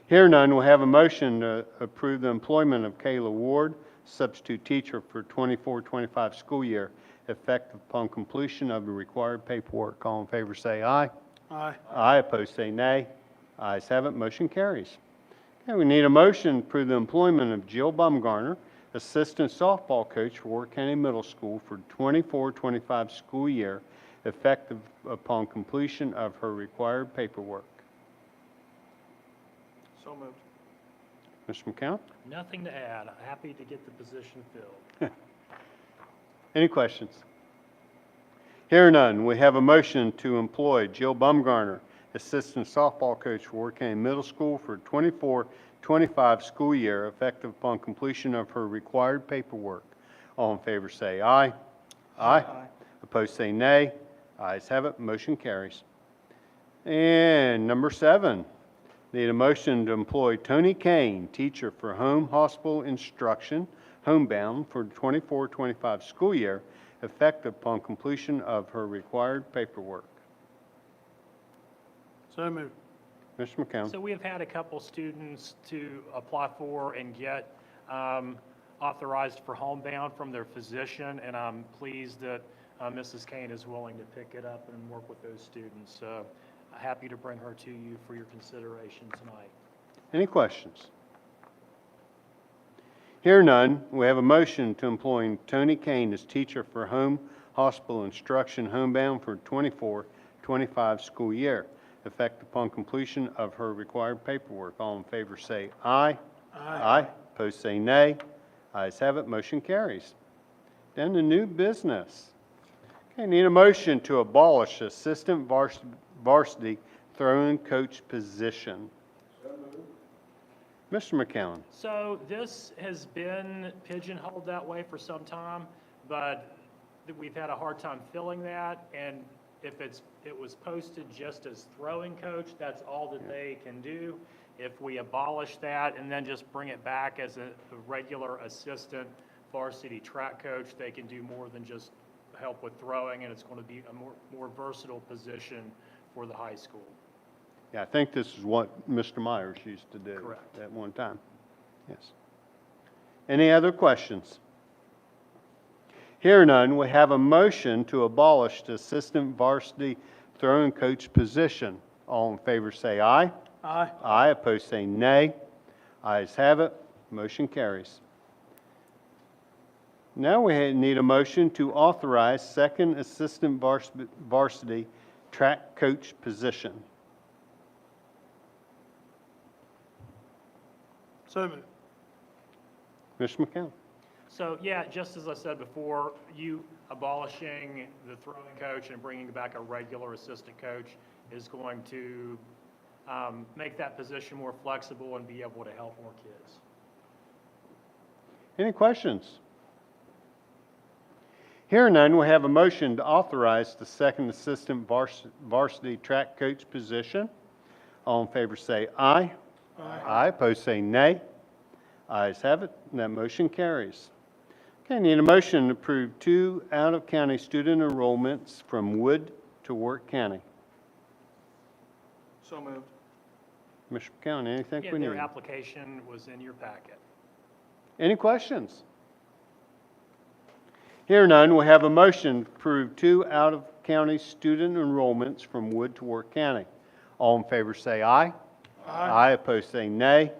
Hear none, we'll have a motion to approve the employment of Kayla Ward, substitute teacher for 24-25 school year, effective upon completion of the required paperwork. All in favor say aye.
Aye.
Aye, opposed say nay. Ayes have it, motion carries. Okay, we need a motion to approve the employment of Jill Bumgarner, assistant softball coach for Wirt County Middle School for 24-25 school year, effective upon completion of her required paperwork.
So moved.
Mr. McCown?
Nothing to add. Happy to get the position filled.
Any questions? Hear none, we have a motion to employ Jill Bumgarner, assistant softball coach for Wirt County Middle School for 25 school year, effective upon completion of her required paperwork. All in favor say aye. Aye. Opposed say nay. Ayes have it, motion carries. And number 7, need a motion to employ Tony Kane, teacher for home hospital instruction, homebound for the 24-25 school year, effective upon completion of her required paperwork.
So moved.
Mr. McCown.
So we have had a couple students to apply for and get authorized for homebound from their physician, and I'm pleased that Mrs. Kane is willing to pick it up and work with those students. So happy to bring her to you for your consideration tonight.
Any questions? Hear none, we have a motion to employ Tony Kane as teacher for home hospital instruction homebound for 24-25 school year, effective upon completion of her required paperwork. All in favor say aye. Aye. Opposed say nay. Ayes have it, motion carries. Then the new business. Okay, need a motion to abolish assistant varsity throwing coach position. Mr. McCown.
So this has been pigeonholed that way for some time, but we've had a hard time filling that, and if it was posted just as throwing coach, that's all that they can do. If we abolish that and then just bring it back as a regular assistant varsity track coach, they can do more than just help with throwing, and it's going to be a more versatile position for the high school.
Yeah, I think this is what Mr. Myers used to do.
Correct.
At one time. Yes. Any other questions? Hear none, we have a motion to abolish the assistant varsity throwing coach position. All in favor say aye.
Aye.
Aye, opposed say nay. Ayes have it, motion carries. Now we need a motion to authorize second assistant varsity track coach position.
So moved.
Mr. McCown.
So, yeah, just as I said before, you abolishing the throwing coach and bringing back a regular assistant coach is going to make that position more flexible and be able to help more kids.
Any questions? Hearing none, we have a motion to authorize the second assistant varsity track coach position. All in favor say aye.
Aye.
Aye, opposed say nay. Ayes have it, and that motion carries. Okay, need a motion to approve 2 out-of-county student enrollments from Wood to Wirt County.
So moved.
Mr. McCown, anything
Yeah,
we
their
need?
application was in your packet.
Any questions? Hear none, we have a motion to approve 2 out-of-county student enrollments from Wood to Wirt County. All in favor say aye. Aye, opposed say nay.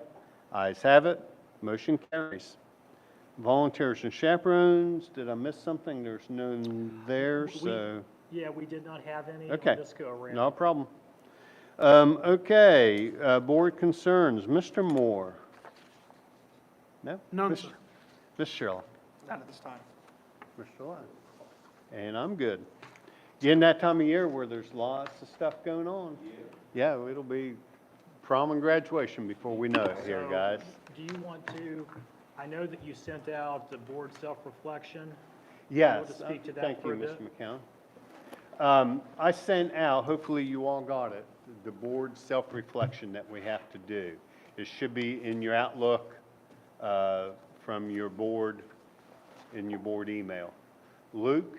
Ayes have it, motion carries. Volunteers and chaperones, did I miss something? There's none there, so,
Yeah, we did not have any
okay,
on this go around.
no problem. Okay, board concerns, Mr. Moore? No?
None,
Ms.
sir.
Ms. Sherlock?
Not at this time.
Mr. Lyon? And I'm good. Getting that time of year where there's lots of stuff going on. Yeah, it'll be prom and graduation before we know it here,
So,
guys.
Do you want to, I know that you sent out the board self-reflection.
Yes,
to speak to that
thank
for
you,
a
Mr.
bit?
McCown. I sent out, hopefully you all got it, the board self-reflection that we have to do. It should be in your Outlook from your board, in your board email. Luke,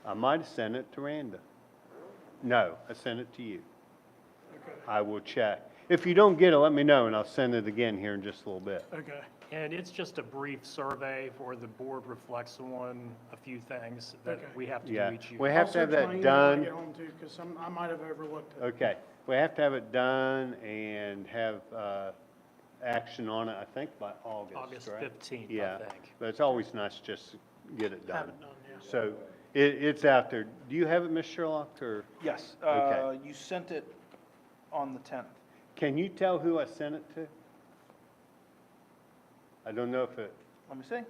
I might have sent it to Randa. No, I sent it to you. I will check. If you don't get it, let me know, and I'll send it again here in just a little bit.
Okay.
And it's just a brief survey where the board reflects on a few things that
Okay.
we have to
Yeah,
do each year.
we have to have that done.
I'll get home too, because I might have overlooked it.
Okay, we have to have it done and have action on it, I think, by August,
August
right?
15th, I
Yeah,
think.
but it's always nice just to get it done.
Haven't done, yeah.
So it's out there. Do you have it, Ms. Sherlock, or
Yes,
Okay.
you sent it on the 10th.
can you tell who I sent it to? I don't know if it,
Let me see. Let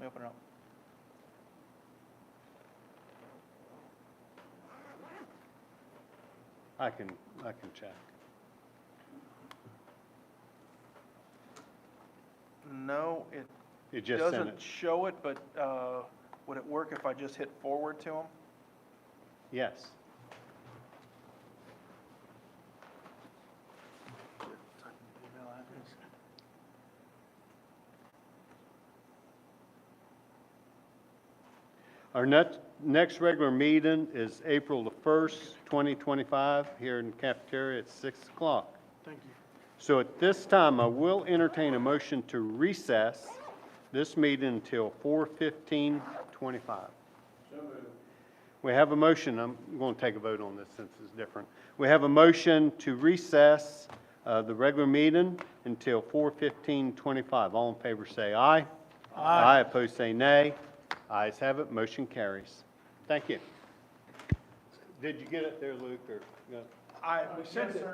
me open it up.
I can check.
No, it
You just sent
doesn't
it.
show it, but would it work if I just hit forward to him?
Yes. Our next regular meeting is April the 1st, 2025, here in the cafeteria at 6 o'clock.
Thank you.
So at this time, I will entertain a motion to recess this meeting until 4:15:25. We have a motion, I'm going to take a vote on this since it's different. We have a motion to recess the regular meeting until 4:15:25. All in favor say aye. Aye. Opposed say nay. Ayes have it, motion carries. Thank you. Did you get it there, Luke, or?
We sent it.